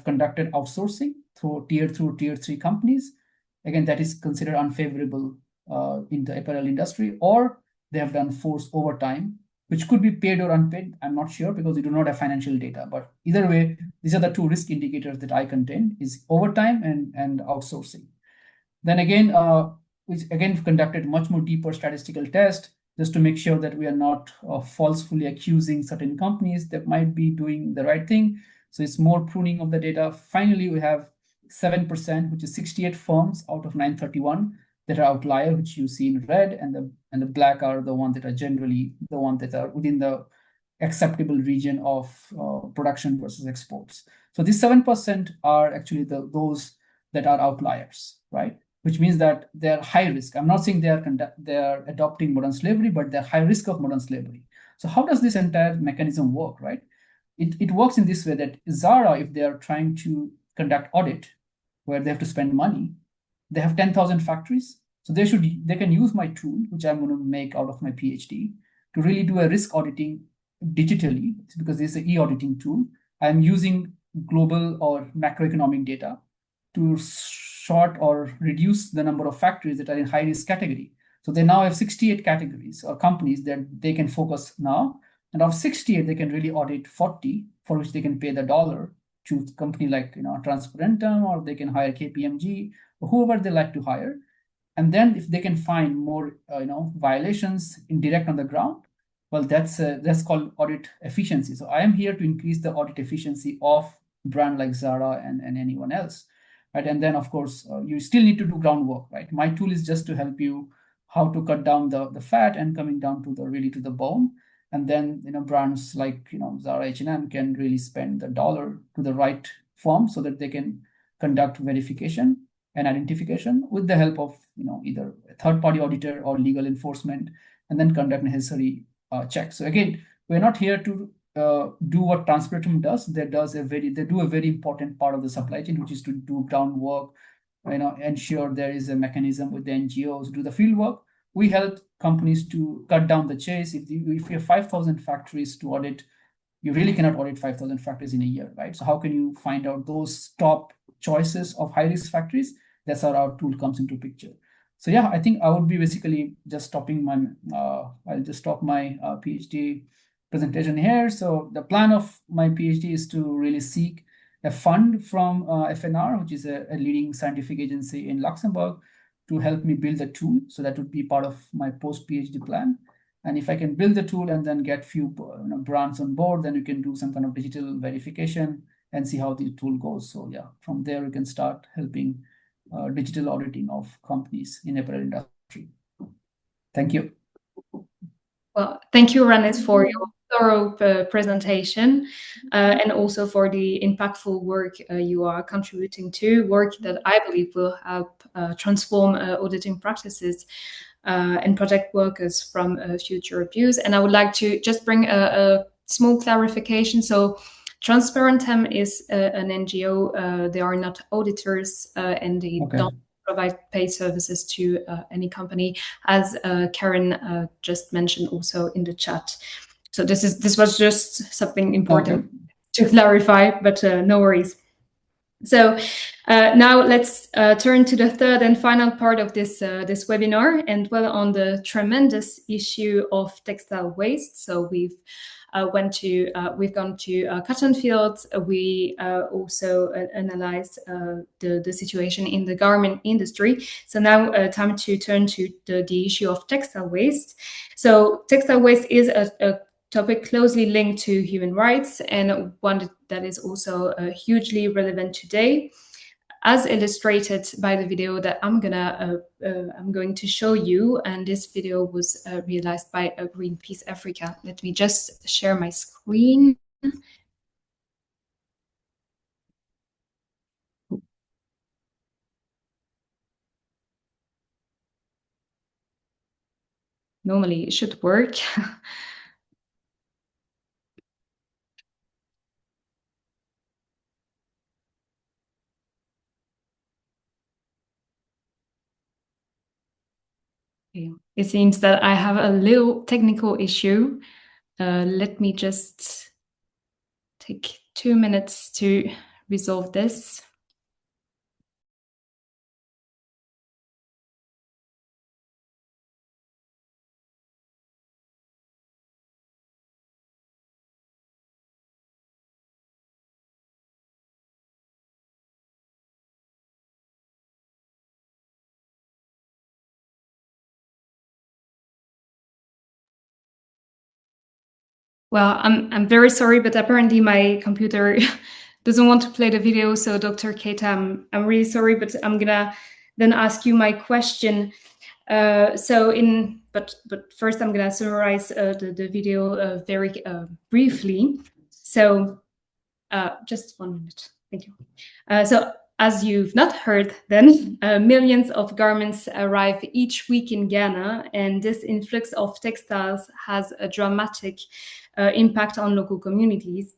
conducted outsourcing through tier 3 companies. Again, that is considered unfavorable in the apparel industry, or they have done forced overtime, which could be paid or unpaid. I'm not sure because we do not have financial data. But either way, these are the two risk indicators that I contend, is overtime and outsourcing. Then again, we again conducted much more deeper statistical test just to make sure that we are not falsely accusing certain companies that might be doing the right thing. So it's more pruning of the data. Finally, we have 7%, which is 68 firms out of 931 that are outlier, which you see in red, and the black are the ones that are generally the ones that are within the acceptable region of production versus exports. So these 7% are actually those that are outliers, right? Which means that they're high risk. I'm not saying they are adopting modern slavery, but they're high risk of modern slavery. So how does this entire mechanism work, right? It works in this way that Zara, if they are trying to conduct audit, where they have to spend money, they have 10,000 factories. So they can use my tool, which I'm going to make out of my PhD, to really do a risk auditing digitally. It's because this is an e-auditing tool. I'm using global or macroeconomic data to short or reduce the number of factories that are in high risk category. So they now have 68 categories or companies that they can focus now. And of 68, they can really audit 40, for which they can pay the dollar to a company like Transparentem, or they can hire KPMG, or whoever they like to hire. And then if they can find more violations indirect on the ground, well, that's called audit efficiency. So I am here to increase the audit efficiency of brand like Zara and anyone else, right? And then of course you still need to do groundwork, right? My tool is just to help you how to cut down the fat and coming down to the really to the bone. And then brands like Zara, H&M can really spend the dollar to the right firm so that they can conduct verification and identification with the help of either a third-party auditor or legal enforcement, and then conduct necessary checks. So again, we're not here to do what Transparentem does. They do a very important part of the supply chain, which is to do groundwork, ensure there is a mechanism with the NGOs, do the field work. We help companies to cut down the chase. If you have 5,000 factories to audit, you really cannot audit 5,000 factories in a year, right? So how can you find out those top choices of high-risk factories? That's how our tool comes into picture. So yeah, I think I would be basically just stopping my, I'll just stop my PhD presentation here. So the plan of my PhD is to really seek a fund from FNR, which is a leading scientific agency in Luxembourg, to help me build the tool. So that would be part of my post-PhD plan. And if I can build the tool and then get few brands on board, then you can do some kind of digital verification and see how the tool goes. So yeah, from there we can start helping digital auditing of companies in apparel industry. Thank you. Well, thank you, Ranit, for your thorough presentation and also for the impactful work you are contributing to, work that I believe will help transform auditing practices and project workers from future abuse. And I would like to just bring a small clarification. So Transparentem is an NGO. They are not auditors and they don't provide paid services to any company, as Karen just mentioned also in the chat. So this was just something important to clarify, but no worries. So now let's turn to the third and final part of this webinar and dwell on the tremendous issue of textile waste. So we've gone to cotton fields. We also analyzed the situation in the garment industry. So now time to turn to the issue of textile waste. So textile waste is a topic closely linked to human rights and one that is also hugely relevant today, as illustrated by the video that I'm going to show you. And this video was realized by Greenpeace Africa. Let me just share my screen. Normally it should work. Okay. It seems that I have a little technical issue. Let me just take 2 minutes to resolve this. Well, I'm very sorry, but apparently my computer doesn't want to play the video. So Dr. Keita, I'm really sorry, but I'm gonna then ask you my question. But first I'm gonna summarize the video very briefly. So just 1 minute, thank you. So as you've not heard, then millions of garments arrive each week in Ghana, and this influx of textiles has a dramatic impact on local communities.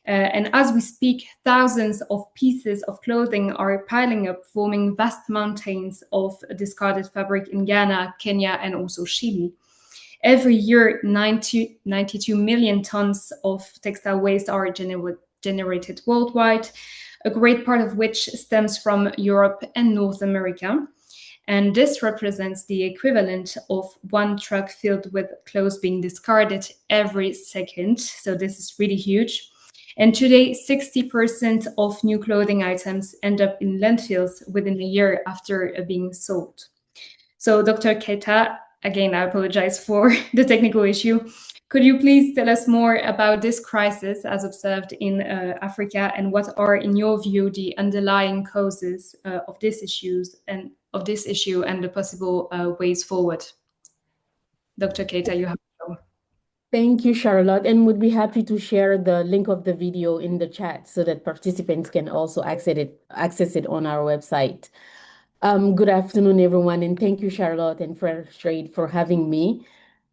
And as we speak, thousands of pieces of clothing are piling up, forming vast mountains of discarded fabric in Ghana, Kenya, and also Chile. Every year, 92 million tons of textile waste are generated worldwide, a great part of which stems from Europe and North America. And this represents the equivalent of one truck filled with clothes being discarded every second. So this is really huge. And today, 60% of new clothing items end up in landfills within a year after being sold. So, Dr. Keita, again, I apologize for the technical issue. Could you please tell us more about this crisis as observed in Africa, and what are, in your view, the underlying causes of this issue and the possible ways forward? Dr. Keita, you have the floor. Thank you, Charlotte, and would be happy to share the link of the video in the chat so that participants can also access it on our website. Good afternoon, everyone, and thank you, Charlotte and Fairtrade, for having me.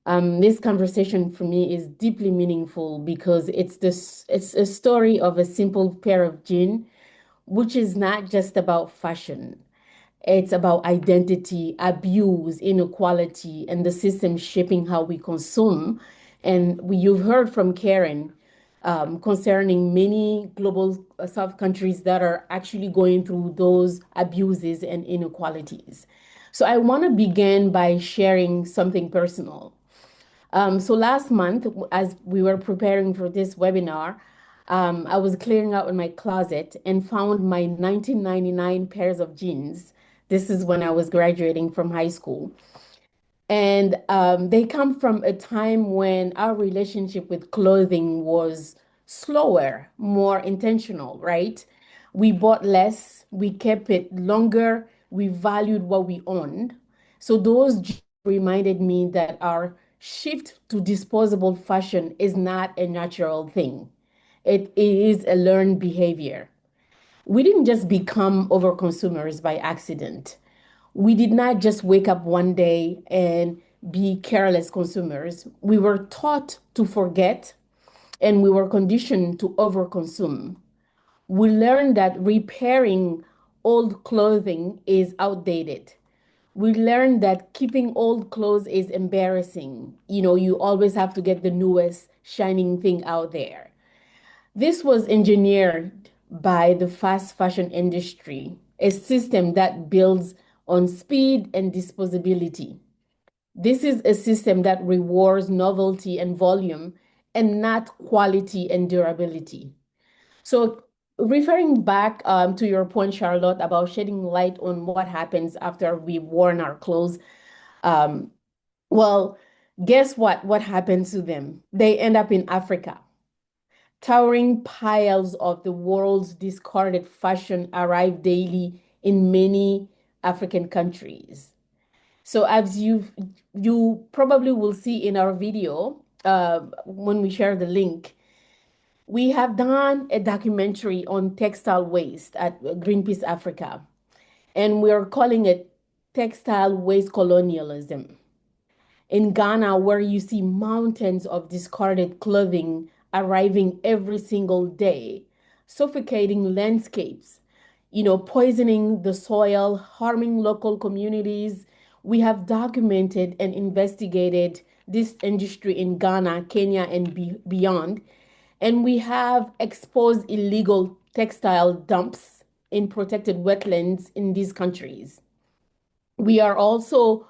This conversation for me is deeply meaningful because it's a story of a simple pair of jeans, which is not just about fashion. It's about identity, abuse, inequality, and the system shaping how we consume. And you've heard from Karen concerning many global South countries that are actually going through those abuses and inequalities. So I want to begin by sharing something personal. So last month, as we were preparing for this webinar, I was clearing out in my closet and found my 1999 pairs of jeans. This is when I was graduating from high school. And they come from a time when our relationship with clothing was slower, more intentional, right? We bought less, we kept it longer, we valued what we owned. So those jeans reminded me that our shift to disposable fashion is not a natural thing. It is a learned behavior. We didn't just become overconsumers by accident. We did not just wake up one day and be careless consumers. We were taught to forget and we were conditioned to overconsume. We learned that repairing old clothing is outdated. We learned that keeping old clothes is embarrassing. You know, you always have to get the newest shining thing out there. This was engineered by the fast fashion industry, a system that builds on speed and disposability. This is a system that rewards novelty and volume and not quality and durability. So, referring back to your point, Charlotte, about shedding light on what happens after we've worn our clothes, um, well, guess what? What happens to them? They end up in Africa. Towering piles of the world's discarded fashion arrive daily in many African countries. So as you probably will see in our video when we share the link, we have done a documentary on textile waste at Greenpeace Africa, and we're calling it Textile Waste Colonialism. In Ghana, where you see mountains of discarded clothing arriving every single day, suffocating landscapes, poisoning the soil, harming local communities. We have documented and investigated this industry in Ghana, Kenya, and beyond. And we have exposed illegal textile dumps in protected wetlands in these countries. We are also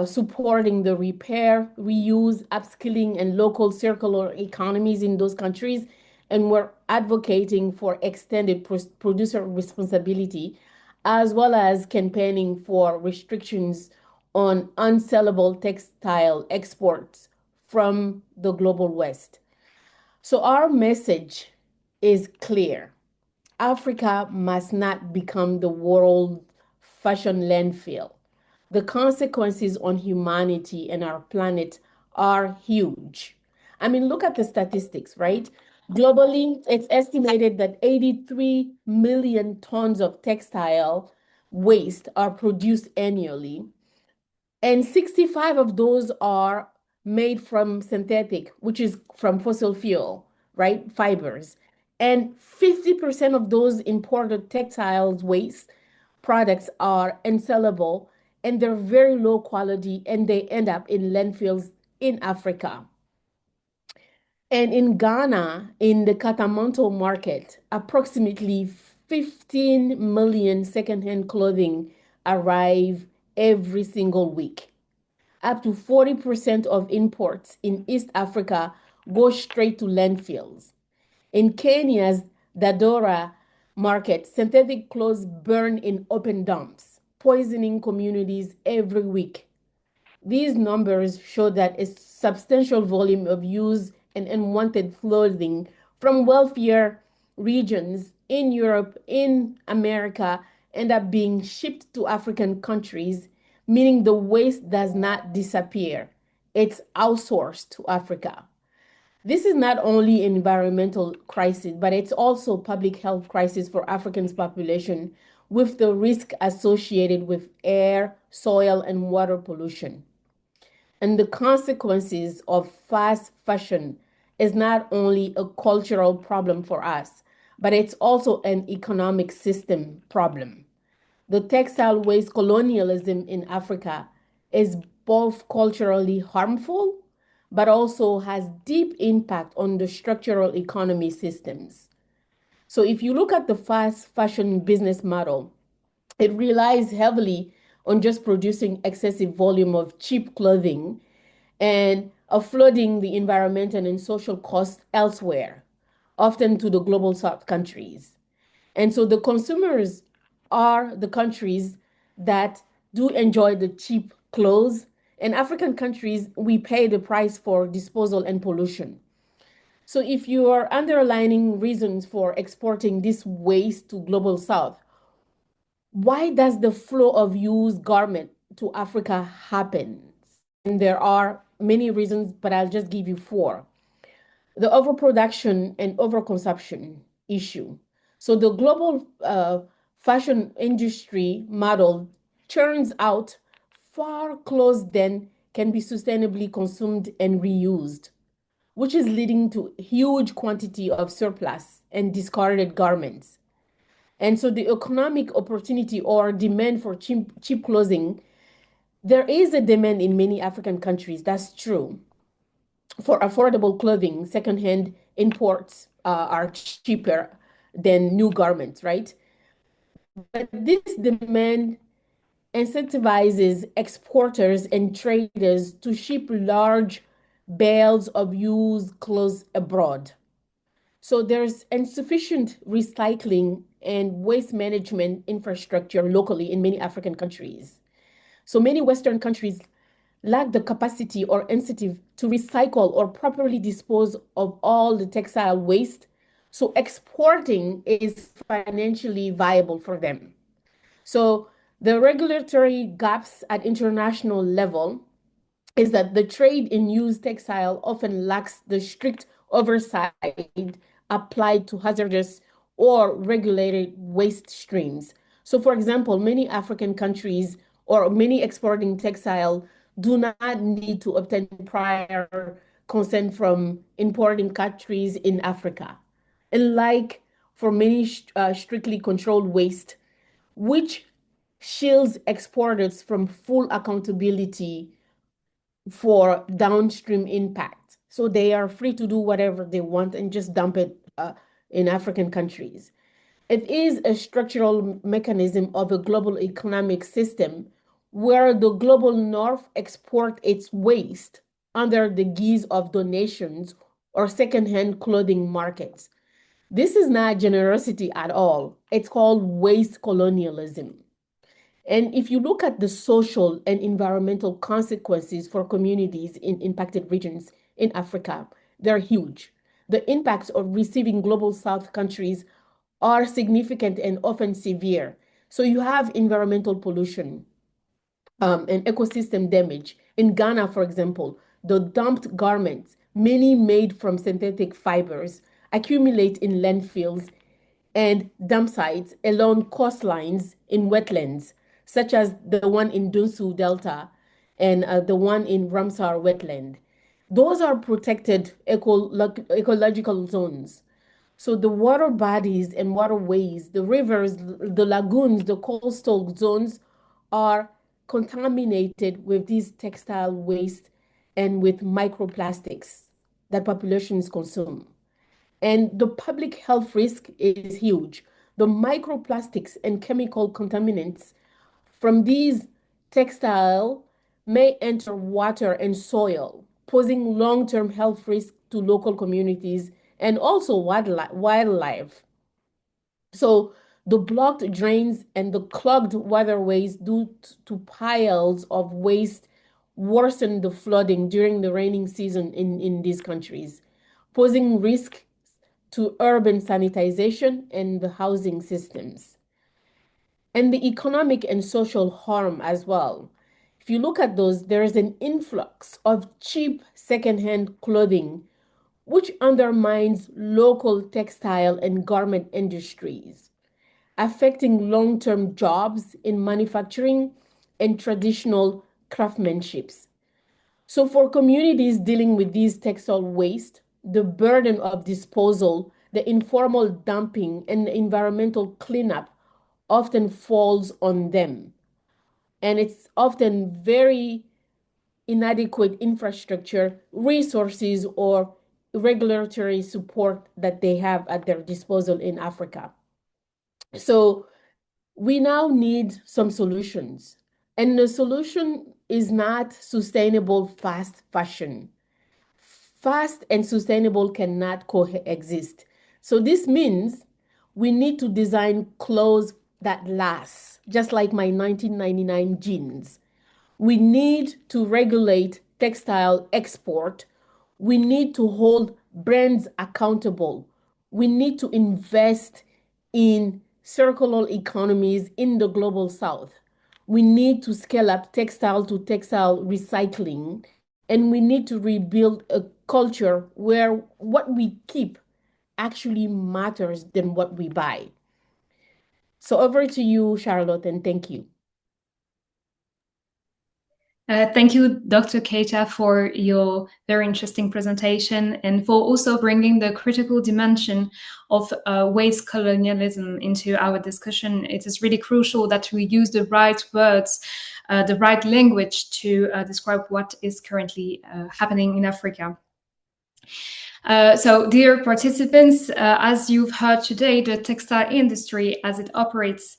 supporting the repair, reuse, upskilling, and local circular economies in those countries. And we're advocating for extended producer responsibility, as well as campaigning for restrictions on unsellable textile exports from the global West. So our message is clear. Africa must not become the world fashion landfill. The consequences on humanity and our planet are huge. I mean, look at the statistics, right? Globally, it's estimated that 83 million tons of textile waste are produced annually, and 65 of those are made from synthetic, which is from fossil fuel, right? Fibers. And 50% of those imported textiles waste products are unsellable and they're very low quality and they end up in landfills in Africa. And in Ghana, in the Katamanto market, approximately 15 million secondhand clothing arrive every single week. Up to 40% of imports in East Africa go straight to landfills. In Kenya's Dadora market, synthetic clothes burn in open dumps. poisoning communities every week. These numbers show that a substantial volume of used and unwanted clothing from wealthier regions in Europe, in America, end up being shipped to African countries, meaning the waste does not disappear. It's outsourced to Africa. This is not only an environmental crisis, but it's also a public health crisis for Africans' population with the risk associated with air, soil, and water pollution. And the consequences of fast fashion is not only a cultural problem for us, but it's also an economic system problem. The textile waste colonialism in Africa is both culturally harmful, but also has deep impact on the structural economy systems. So if you look at the fast fashion business model, it relies heavily on just producing excessive volume of cheap clothing and offloading the environmental and social costs elsewhere, often to the global south countries. And so the consumers are the countries that do enjoy the cheap clothes. In African countries, we pay the price for disposal and pollution. So if you are underlining reasons for exporting this waste to global south, why does the flow of used garment to Africa happen? And there are many reasons, but I'll just give you four. The overproduction and overconsumption issue. So the global fashion industry model churns out far clothes than can be sustainably consumed and reused, which is leading to huge quantity of surplus and discarded garments. And so the economic opportunity or demand for cheap clothing, there is a demand in many African countries, that's true. For affordable clothing, secondhand imports are cheaper than new garments, right? But this demand incentivizes exporters and traders to ship large bales of used clothes abroad. So there's insufficient recycling and waste management infrastructure locally in many African countries. So many Western countries lack the capacity or incentive to recycle or properly dispose of all the textile waste. So exporting is financially viable for them. So the regulatory gaps at international level is that the trade in used textile often lacks the strict oversight applied to hazardous or regulated waste streams. So for example, many African countries or many exporting textile do not need to obtain prior consent from importing countries in Africa. Unlike for many strictly controlled waste, which shields exporters from full accountability for downstream impact. So they are free to do whatever they want and just dump it in African countries. It is a structural mechanism of a global economic system where the global north export its waste under the guise of donations or secondhand clothing markets. This is not generosity at all. It's called waste colonialism. And if you look at the social and environmental consequences for communities in impacted regions in Africa, they're huge. The impacts of receiving global south countries are significant and often severe. So you have environmental pollution and ecosystem damage. In Ghana, for example, the dumped garments, many made from synthetic fibers, accumulate in landfills and dump sites along coastlines in wetlands, such as the one in Dunsu Delta and the one in Ramsar wetland. Those are protected ecological zones. So the water bodies and waterways, the rivers, the lagoons, the coastal zones are contaminated with these textile waste and with microplastics that populations consume. And the public health risk is huge. The microplastics and chemical contaminants from these textile may enter water and soil, posing long-term health risks to local communities and also wildlife. So The blocked drains and the clogged waterways due to piles of waste worsen the flooding during the raining season in these countries, posing risk to urban sanitization and the housing systems. And the economic and social harm as well. If you look at those, there is an influx of cheap secondhand clothing, which undermines local textile and garment industries, affecting long-term jobs in manufacturing and traditional craftsmanships. So for communities dealing with these textile waste, the burden of disposal, the informal dumping, and the environmental cleanup often falls on them. And it's often very inadequate infrastructure, resources, or regulatory support that they have at their disposal in Africa. So we now need some solutions. And the solution is not sustainable fast fashion. Fast and sustainable cannot coexist. So this means we need to design clothes that last, just like my 1999 jeans. We need to regulate textile export. We need to hold brands accountable. We need to invest in circular economies in the global south. We need to scale up textile to textile recycling, and we need to rebuild a culture where what we keep actually matters than what we buy. So over to you, Charlotte, and thank you. Thank you, Dr. Keita, for your very interesting presentation and for also bringing the critical dimension of waste colonialism into our discussion. It is really crucial that we use the right words, the right language to describe what is currently happening in Africa. So, dear participants, as you've heard today, the textile industry, as it operates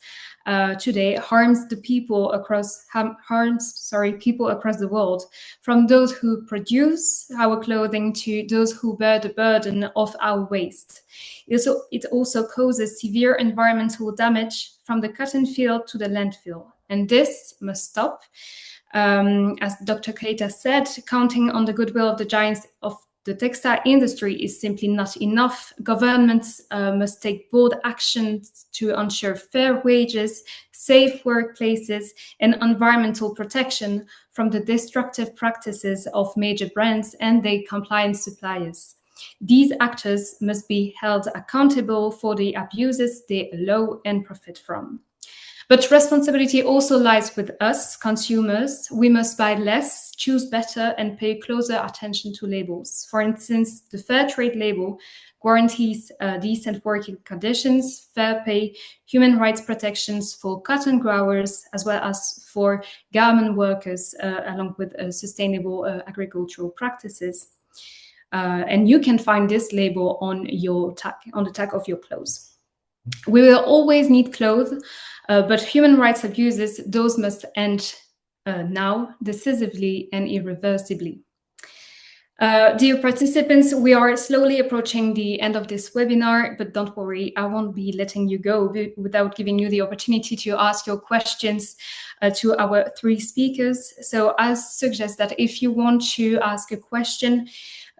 today, harms people across the world, from those who produce our clothing to those who bear the burden of our waste. It also causes severe environmental damage from the cotton field to the landfill, and this must stop. As Dr. Keita said, counting on the goodwill of the giants of the textile industry is simply not enough. Governments must take bold actions to ensure fair wages, safe workplaces, and environmental protection from the destructive practices of major brands and their compliant suppliers. These actors must be held accountable for the abuses they allow and profit from. But responsibility also lies with us, consumers. We must buy less, choose better, and pay closer attention to labels. For instance, the Fairtrade label guarantees decent working conditions, fair pay, human rights protections for cotton growers, as well as for garment workers, along with sustainable agricultural practices. And you can find this label on the tag of your clothes. We will always need clothes, but human rights abuses, those must end now, decisively and irreversibly. Dear participants, we are slowly approaching the end of this webinar, but don't worry, I won't be letting you go without giving you the opportunity to ask your questions to our three speakers. So I suggest that if you want to ask a question,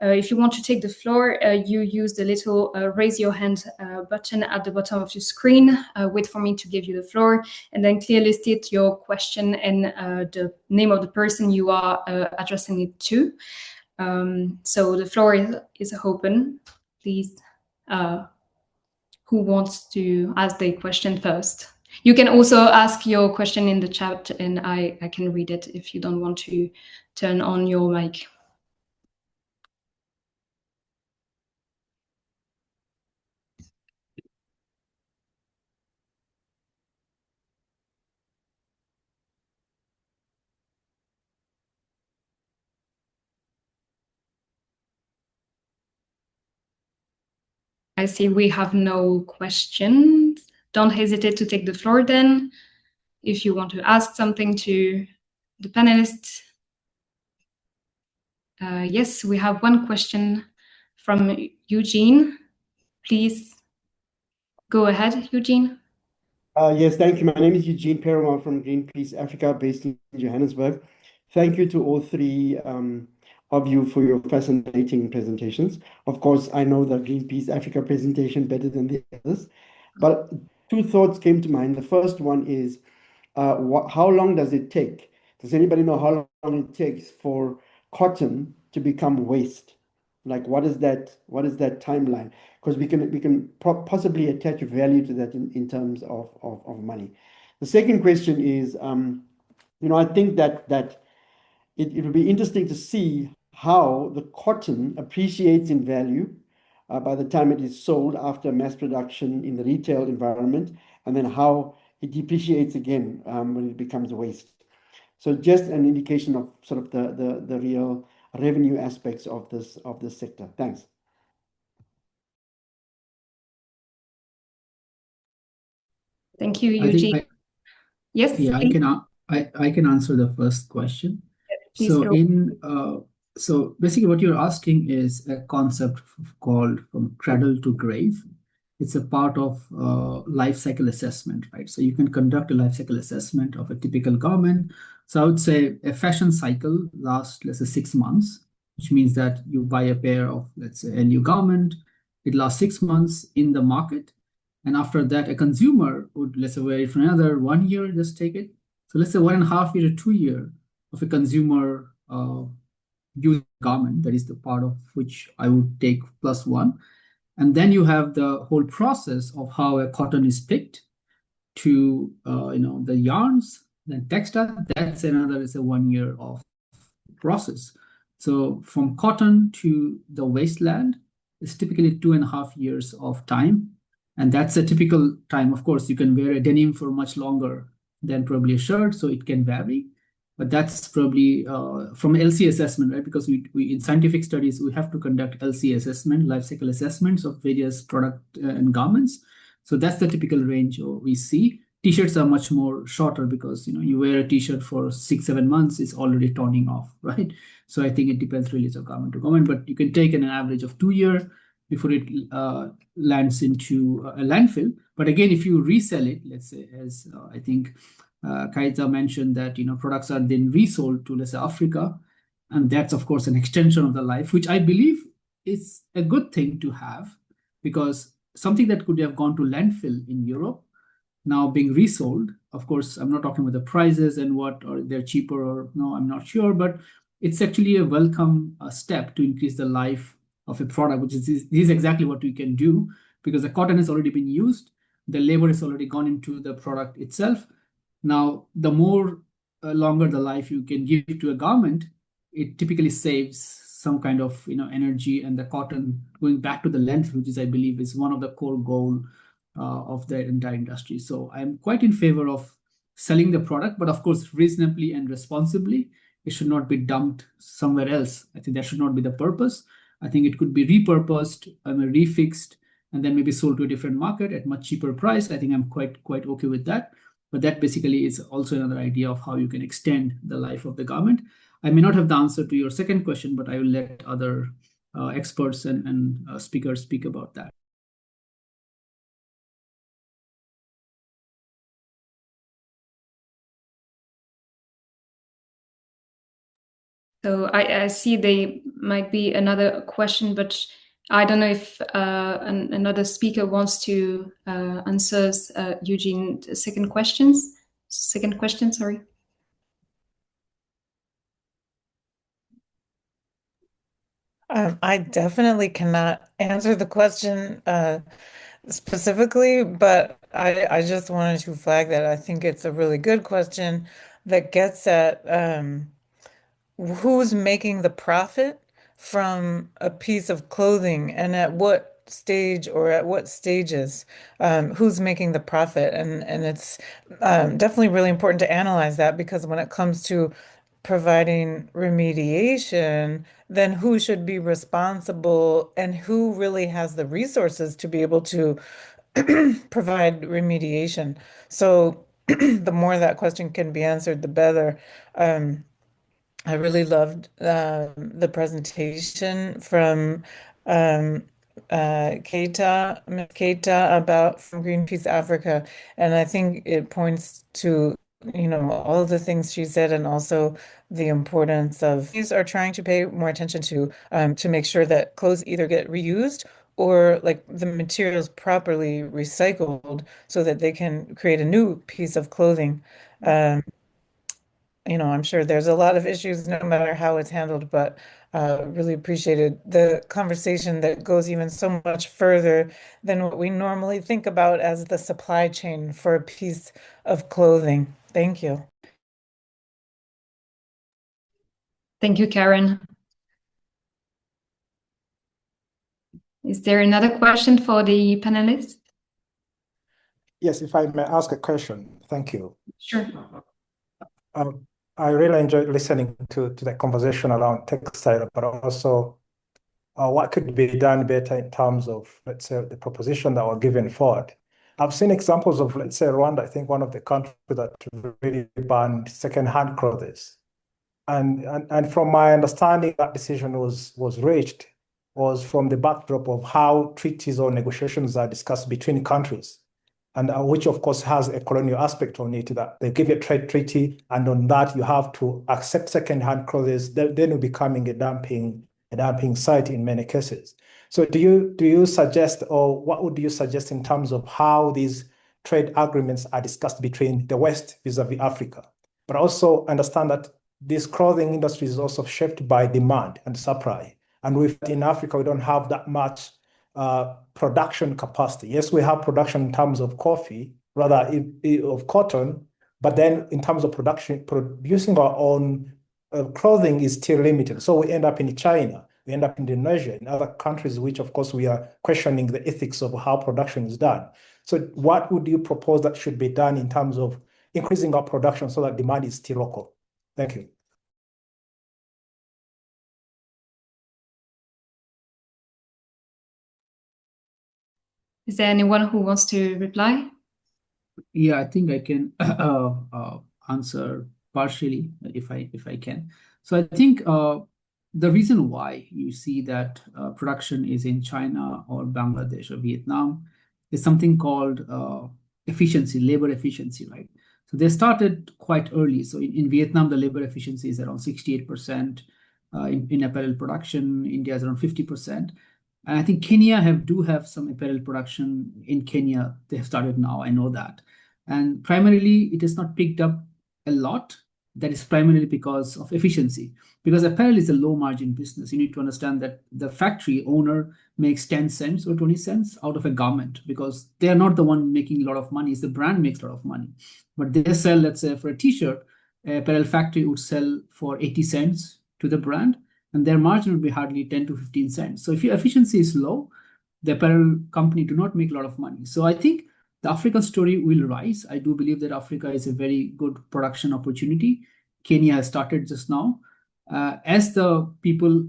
if you want to take the floor, you use the little raise your hand button at the bottom of your screen. Wait for me to give you the floor, and then clearly state your question and the name of the person you are addressing it to. So the floor is open. Please, who wants to ask the question first? You can also ask your question in the chat, and I can read it if you don't want to turn on your mic. I see we have no questions. Don't hesitate to take the floor then, if you want to ask something to the panelists. Yes, we have one question from Eugene. Please go ahead, Eugene. Yes, thank you. My name is Eugene Perumal from Greenpeace Africa, based in Johannesburg. Thank you to all three of you for your fascinating presentations. Of course, I know the Greenpeace Africa presentation better than the others, but two thoughts came to mind. The first one is, how long does it take? Does anybody know how long it takes for cotton to become waste? Like, what is that timeline? Because we can possibly attach value to that in terms of money. The second question is, I think that it will be interesting to see how the cotton appreciates in value by the time it is sold after mass production in the retail environment, and then how it depreciates again when it becomes waste. So just an indication of sort of the real revenue aspects of this sector. Thanks. Thank you, I think Eugene. Yes, yeah, please, I can answer the first question. please So go. so basically what you're asking is a concept called from cradle to grave. It's a part of life cycle assessment, right? So you can conduct a life cycle assessment of a typical garment. So I would say a fashion cycle lasts, let's say, 6 months, which means that you buy a pair of, let's say, a new garment. It lasts 6 months in the market. And after that, a consumer would, let's say, wear it for another 1 year, just take it. So let's say 1.5 year to 2 year of a consumer use garment, that is the part of which I would take +1. And then you have the whole process of how a cotton is picked to the yarns, then textile. That's another is a 1 year of process. So from cotton to the wasteland is typically 2.5 years of time. And that's a typical time. Of course, you can wear a denim for much longer than probably a shirt, so it can vary. But that's probably from LC assessment, right? Because we in scientific studies, we have to conduct LC assessment, life cycle assessments of various product and garments. So that's the typical range we see. T-shirts are much more shorter because you wear a T-shirt for 6-7 months, it's already toning off, right? So I think it depends really on garment to garment, but you can take an average of 2 years before it lands into a landfill. But again, if you resell it, let's say, as I think Keita mentioned, that products are then resold to, let's say, Africa, and that's of course an extension of the life, which I believe is a good thing to have, because something that could have gone to landfill in Europe now being resold. Of course, I'm not talking about the prices and what, or they're cheaper or no, I'm not sure, but it's actually a welcome step to increase the life of a product, which is exactly what we can do, because the cotton has already been used, the labor has already gone into the product itself. Now, the more longer the life you can give to a garment, it typically saves some kind of energy, and the cotton going back to the landfill, which is, I believe, is one of the core goal of the entire industry. So I'm quite in favor of selling the product, but of course, reasonably and responsibly. It should not be dumped somewhere else. I think that should not be the purpose. I think it could be repurposed, refixed, and then maybe sold to a different market at much cheaper price. I think I'm quite okay with that. But that basically is also another idea of how you can extend the life of the garment. I may not have the answer to your second question, but I will let other experts and speakers speak about that. So I see there might be another question, but I don't know if another speaker wants to answer Eugene's second question. Sorry. I definitely cannot answer the question specifically, but I just wanted to flag that I think it's a really good question that gets at who's making the profit from a piece of clothing, and at what stage or at what stages, who's making the profit. And it's definitely really important to analyze that, because when it comes to providing remediation, then who should be responsible and who really has the resources to be able to provide remediation. So the more that question can be answered, the better. I really loved the presentation from Keita from Greenpeace Africa, and I think it points to, all of the things she said, and also the importance of these are trying to pay more attention to make sure that clothes either get reused or like the materials properly recycled so that they can create a new piece of clothing. Um, I'm sure there's a lot of issues no matter how it's handled, but really appreciated the conversation that goes even so much further than what we normally think about as the supply chain for a piece of clothing. Thank you. Thank you, Karen. Is there another question for the panelists? Yes, if I may ask a question. Thank you. Sure. I really enjoyed listening to the conversation around textile, but also what could be done better in terms of, let's say, the proposition that were given forward. I've seen examples of, let's say, Rwanda, I think one of the countries that really banned second-hand clothes. And from my understanding, that decision was reached was from the backdrop of how treaties or negotiations are discussed between countries, and which of course has a colonial aspect on it, that they give you a trade treaty, and on that you have to accept second-hand clothes, then you're becoming a dumping site in many cases. So do you suggest, or what would you suggest in terms of how these trade agreements are discussed between the West vis-a-vis Africa? But also understand that this clothing industry is also shaped by demand and supply. And in Africa, we don't have that much production capacity. Yes, we have production in terms of coffee, rather of cotton, but then in terms of producing our own clothing is still limited. So we end up in China, we end up in Indonesia, in other countries, which of course we are questioning the ethics of how production is done. So what would you propose that should be done in terms of increasing our production so that demand is still local? Thank you. Is there anyone who wants to reply? Yeah, I think I can answer partially if I can. So I think the reason why you see that production is in China or Bangladesh or Vietnam is something called efficiency, labor efficiency, right? So they started quite early. So in Vietnam, the labor efficiency is around 68%. In apparel production, India is around 50%. And I think Kenya do have some apparel production in Kenya. They have started now, I know that. And primarily, it is not picked up a lot. That is primarily because of efficiency. Because apparel is a low margin business. You need to understand that the factory owner makes 10 cents or 20 cents out of a garment because they are not the one making a lot of money. It's the brand makes a lot of money. But they sell, let's say, for a t-shirt, an apparel factory would sell for 80 cents to the brand, and their margin would be hardly 10 to 15 cents. So if your efficiency is low, the apparel company do not make a lot of money. So I think the African story will rise. I do believe that Africa is a very good production opportunity. Kenya has started just now. As the people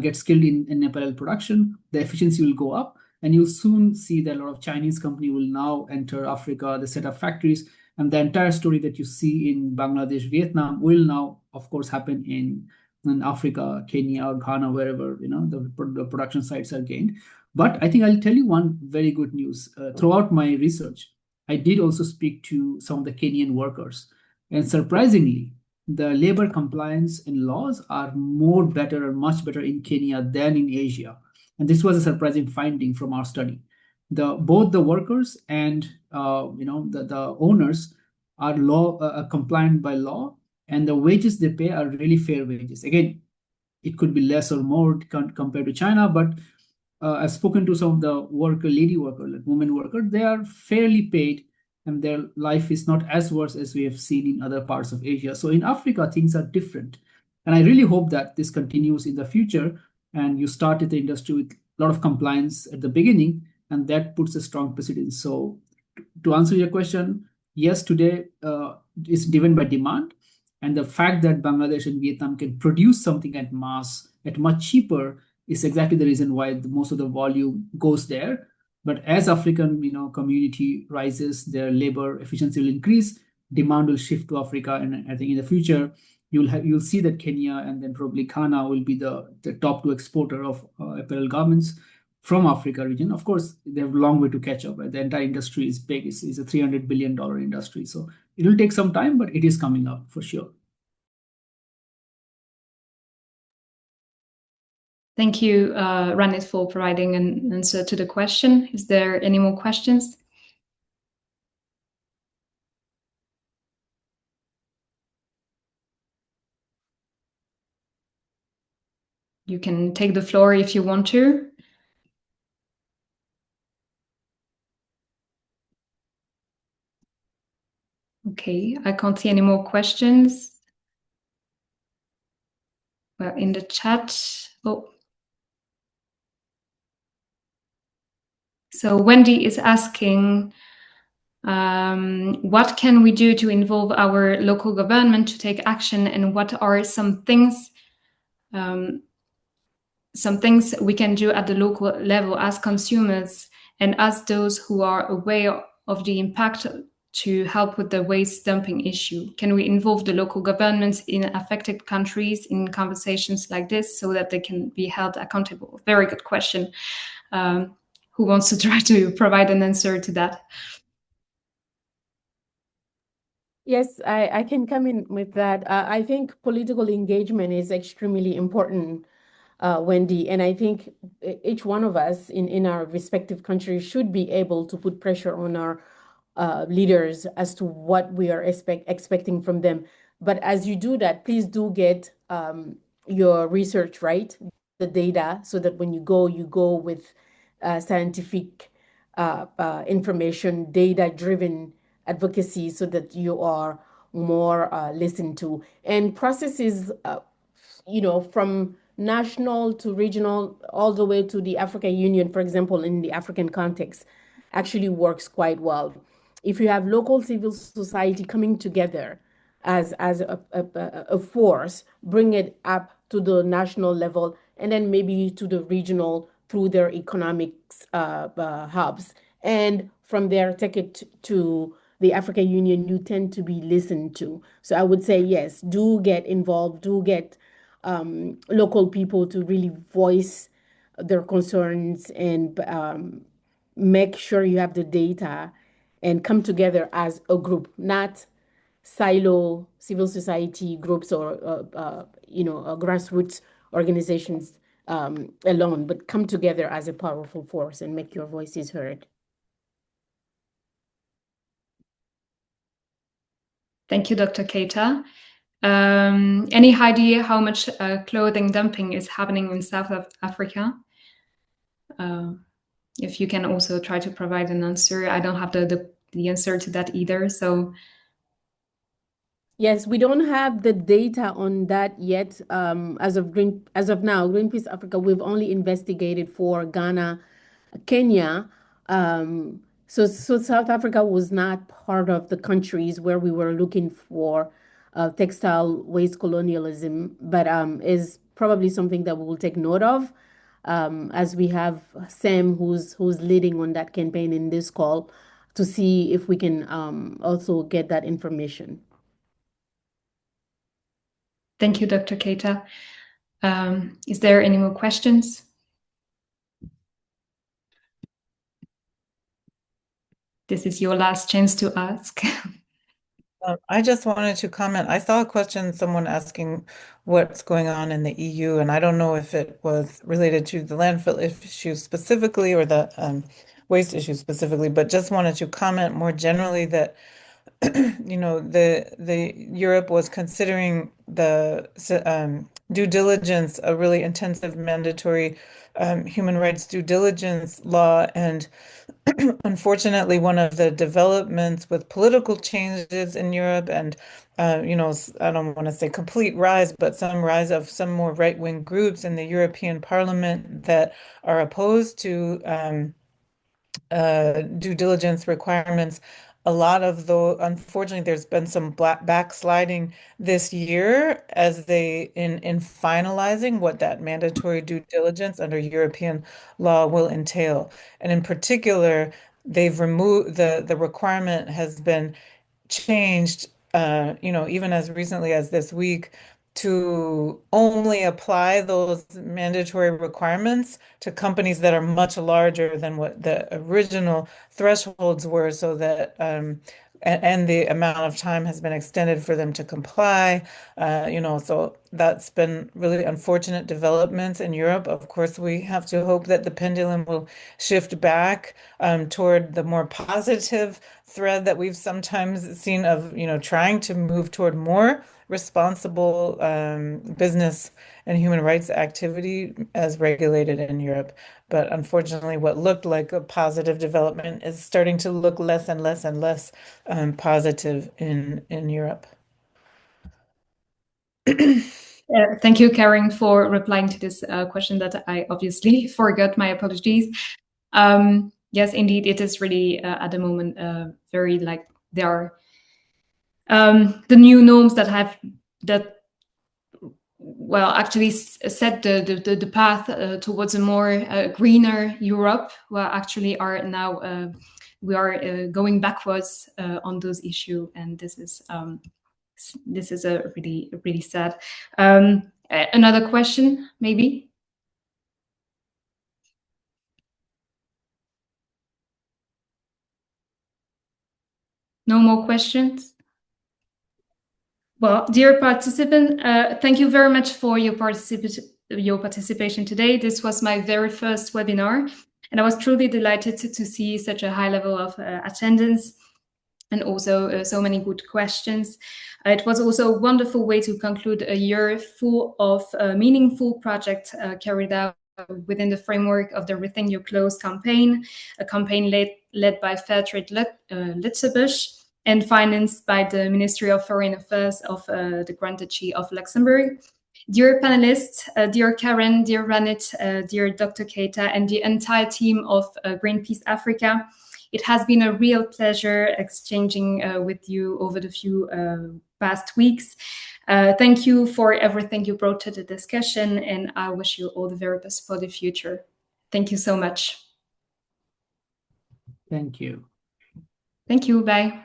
get skilled in apparel production, the efficiency will go up, and you'll soon see that a lot of Chinese company will now enter Africa. They set up factories, and the entire story that you see in Bangladesh, Vietnam will now, of course, happen in Africa, Kenya, or Ghana, wherever the production sites are gained. But I think I'll tell you one very good news. Throughout my research, I did also speak to some of the Kenyan workers. And surprisingly, the labor compliance and laws are better or much better in Kenya than in Asia. And this was a surprising finding from our study. Both the workers and the owners are compliant by law, and the wages they pay are really fair wages. Again, it could be less or more compared to China, but I've spoken to some of the lady worker, like women worker, they are fairly paid, and their life is not as worse as we have seen in other parts of Asia. So in Africa, things are different. And I really hope that this continues in the future, and you started the industry with a lot of compliance at the beginning, and that puts a strong precedence. So to answer your question, yes, today is driven by demand. And the fact that Bangladesh and Vietnam can produce something at mass at much cheaper is exactly the reason why most of the volume goes there. But as African community rises, their labor efficiency will increase, demand will shift to Africa. And I think in the future, you'll see that Kenya and then probably Ghana will be the top two exporter of apparel garments from Africa region. Of course, they have a long way to catch up. Right? The entire industry is big. It's a $300 billion industry. So it will take some time, but it is coming up for sure. Thank you, Ranit, for providing an answer to the question. Is there any more questions? You can take the floor if you want to. Okay, I can't see any more questions. Well, in the chat. Oh. So Wendy is asking, what can we do to involve our local government to take action, and what are some things we can do at the local level as consumers and as those who are aware of the impact to help with the waste dumping issue? Can we involve the local governments in affected countries in conversations like this so that they can be held accountable? Very good question. Who wants to try to provide an answer to that? Yes, I can come in with that. I think political engagement is extremely important, Wendy, and I think each one of us in our respective countries should be able to put pressure on our leaders as to what we are expecting from them. But as you do that, please do get your research right, the data, so that when you go with scientific information, data-driven advocacy, so that you are more listened to. And processes, from national to regional, all the way to the African Union, for example, in the African context, actually works quite well. If you have local civil society coming together as a force, bring it up to the national level, and then maybe to the regional through their economics hubs. And from there, take it to the African Union, you tend to be listened to. So I would say, yes, do get involved, do get local people to really voice their concerns, and make sure you have the data and come together as a group, not silo civil society groups or grassroots organizations alone, but come together as a powerful force and make your voices heard. Thank you, Dr. Keita. Any idea how much clothing dumping is happening in South Africa? If you can also try to provide an answer. I don't have the answer to that either. So yes, we don't have the data on that yet. As of now, Greenpeace Africa, we've only investigated for Ghana, Kenya. So South Africa was not part of the countries where we were looking for textile waste colonialism, but is probably something that we will take note of, as we have Sam, who's leading on that campaign in this call, to see if we can also get that information. Thank you, Dr. Keita. Is there any more questions? This is your last chance to ask. I just wanted to comment. I saw a question, someone asking what's going on in the EU, and I don't know if it was related to the landfill issue specifically or the waste issue specifically, but just wanted to comment more generally that the Europe was considering the due diligence, a really intensive mandatory human rights due diligence law, and unfortunately, one of the developments with political changes in Europe and, I don't want to say complete rise, but some rise of some more right-wing groups in the European Parliament that are opposed to due diligence requirements. A lot of unfortunately, there's been some backsliding this year as in finalizing what that mandatory due diligence under European law will entail. And in particular, they've removed the requirement has been changed even as recently as this week, to only apply those mandatory requirements to companies that are much larger than what the original thresholds were, so that and the amount of time has been extended for them to comply. So that's been really unfortunate developments in Europe. Of course, we have to hope that the pendulum will shift back toward the more positive thread that we've sometimes seen of, trying to move toward more responsible business and human rights activity as regulated in Europe. But unfortunately, what looked like a positive development is starting to look less and less and less positive in Europe. Thank you, Karen, for replying to this question that I obviously forgot. My apologies. Yes, indeed, it is really at the moment very like there are the new norms that actually set the path towards a more greener Europe, where actually are now we are going backwards on those issues, and this is a really sad. Another question, maybe? No more questions? Well, dear participant, thank you very much for your participation today. This was my very first webinar, and I was truly delighted to see such a high level of attendance and also so many good questions. It was also a wonderful way to conclude a year full of meaningful projects carried out within the framework of the Rethink Your Clothes campaign, a campaign led by Fairtrade Lëtzebuerg and financed by the Ministry of Foreign Affairs of the Grand Duchy of Luxembourg. Dear panelists, dear Karen, dear Ranit, dear Dr. Keita, and the entire team of Greenpeace Africa, it has been a real pleasure exchanging with you over the few past weeks. Thank you for everything you brought to the discussion, and I wish you all the very best for the future. Thank you so much. Thank you. Thank you. Bye.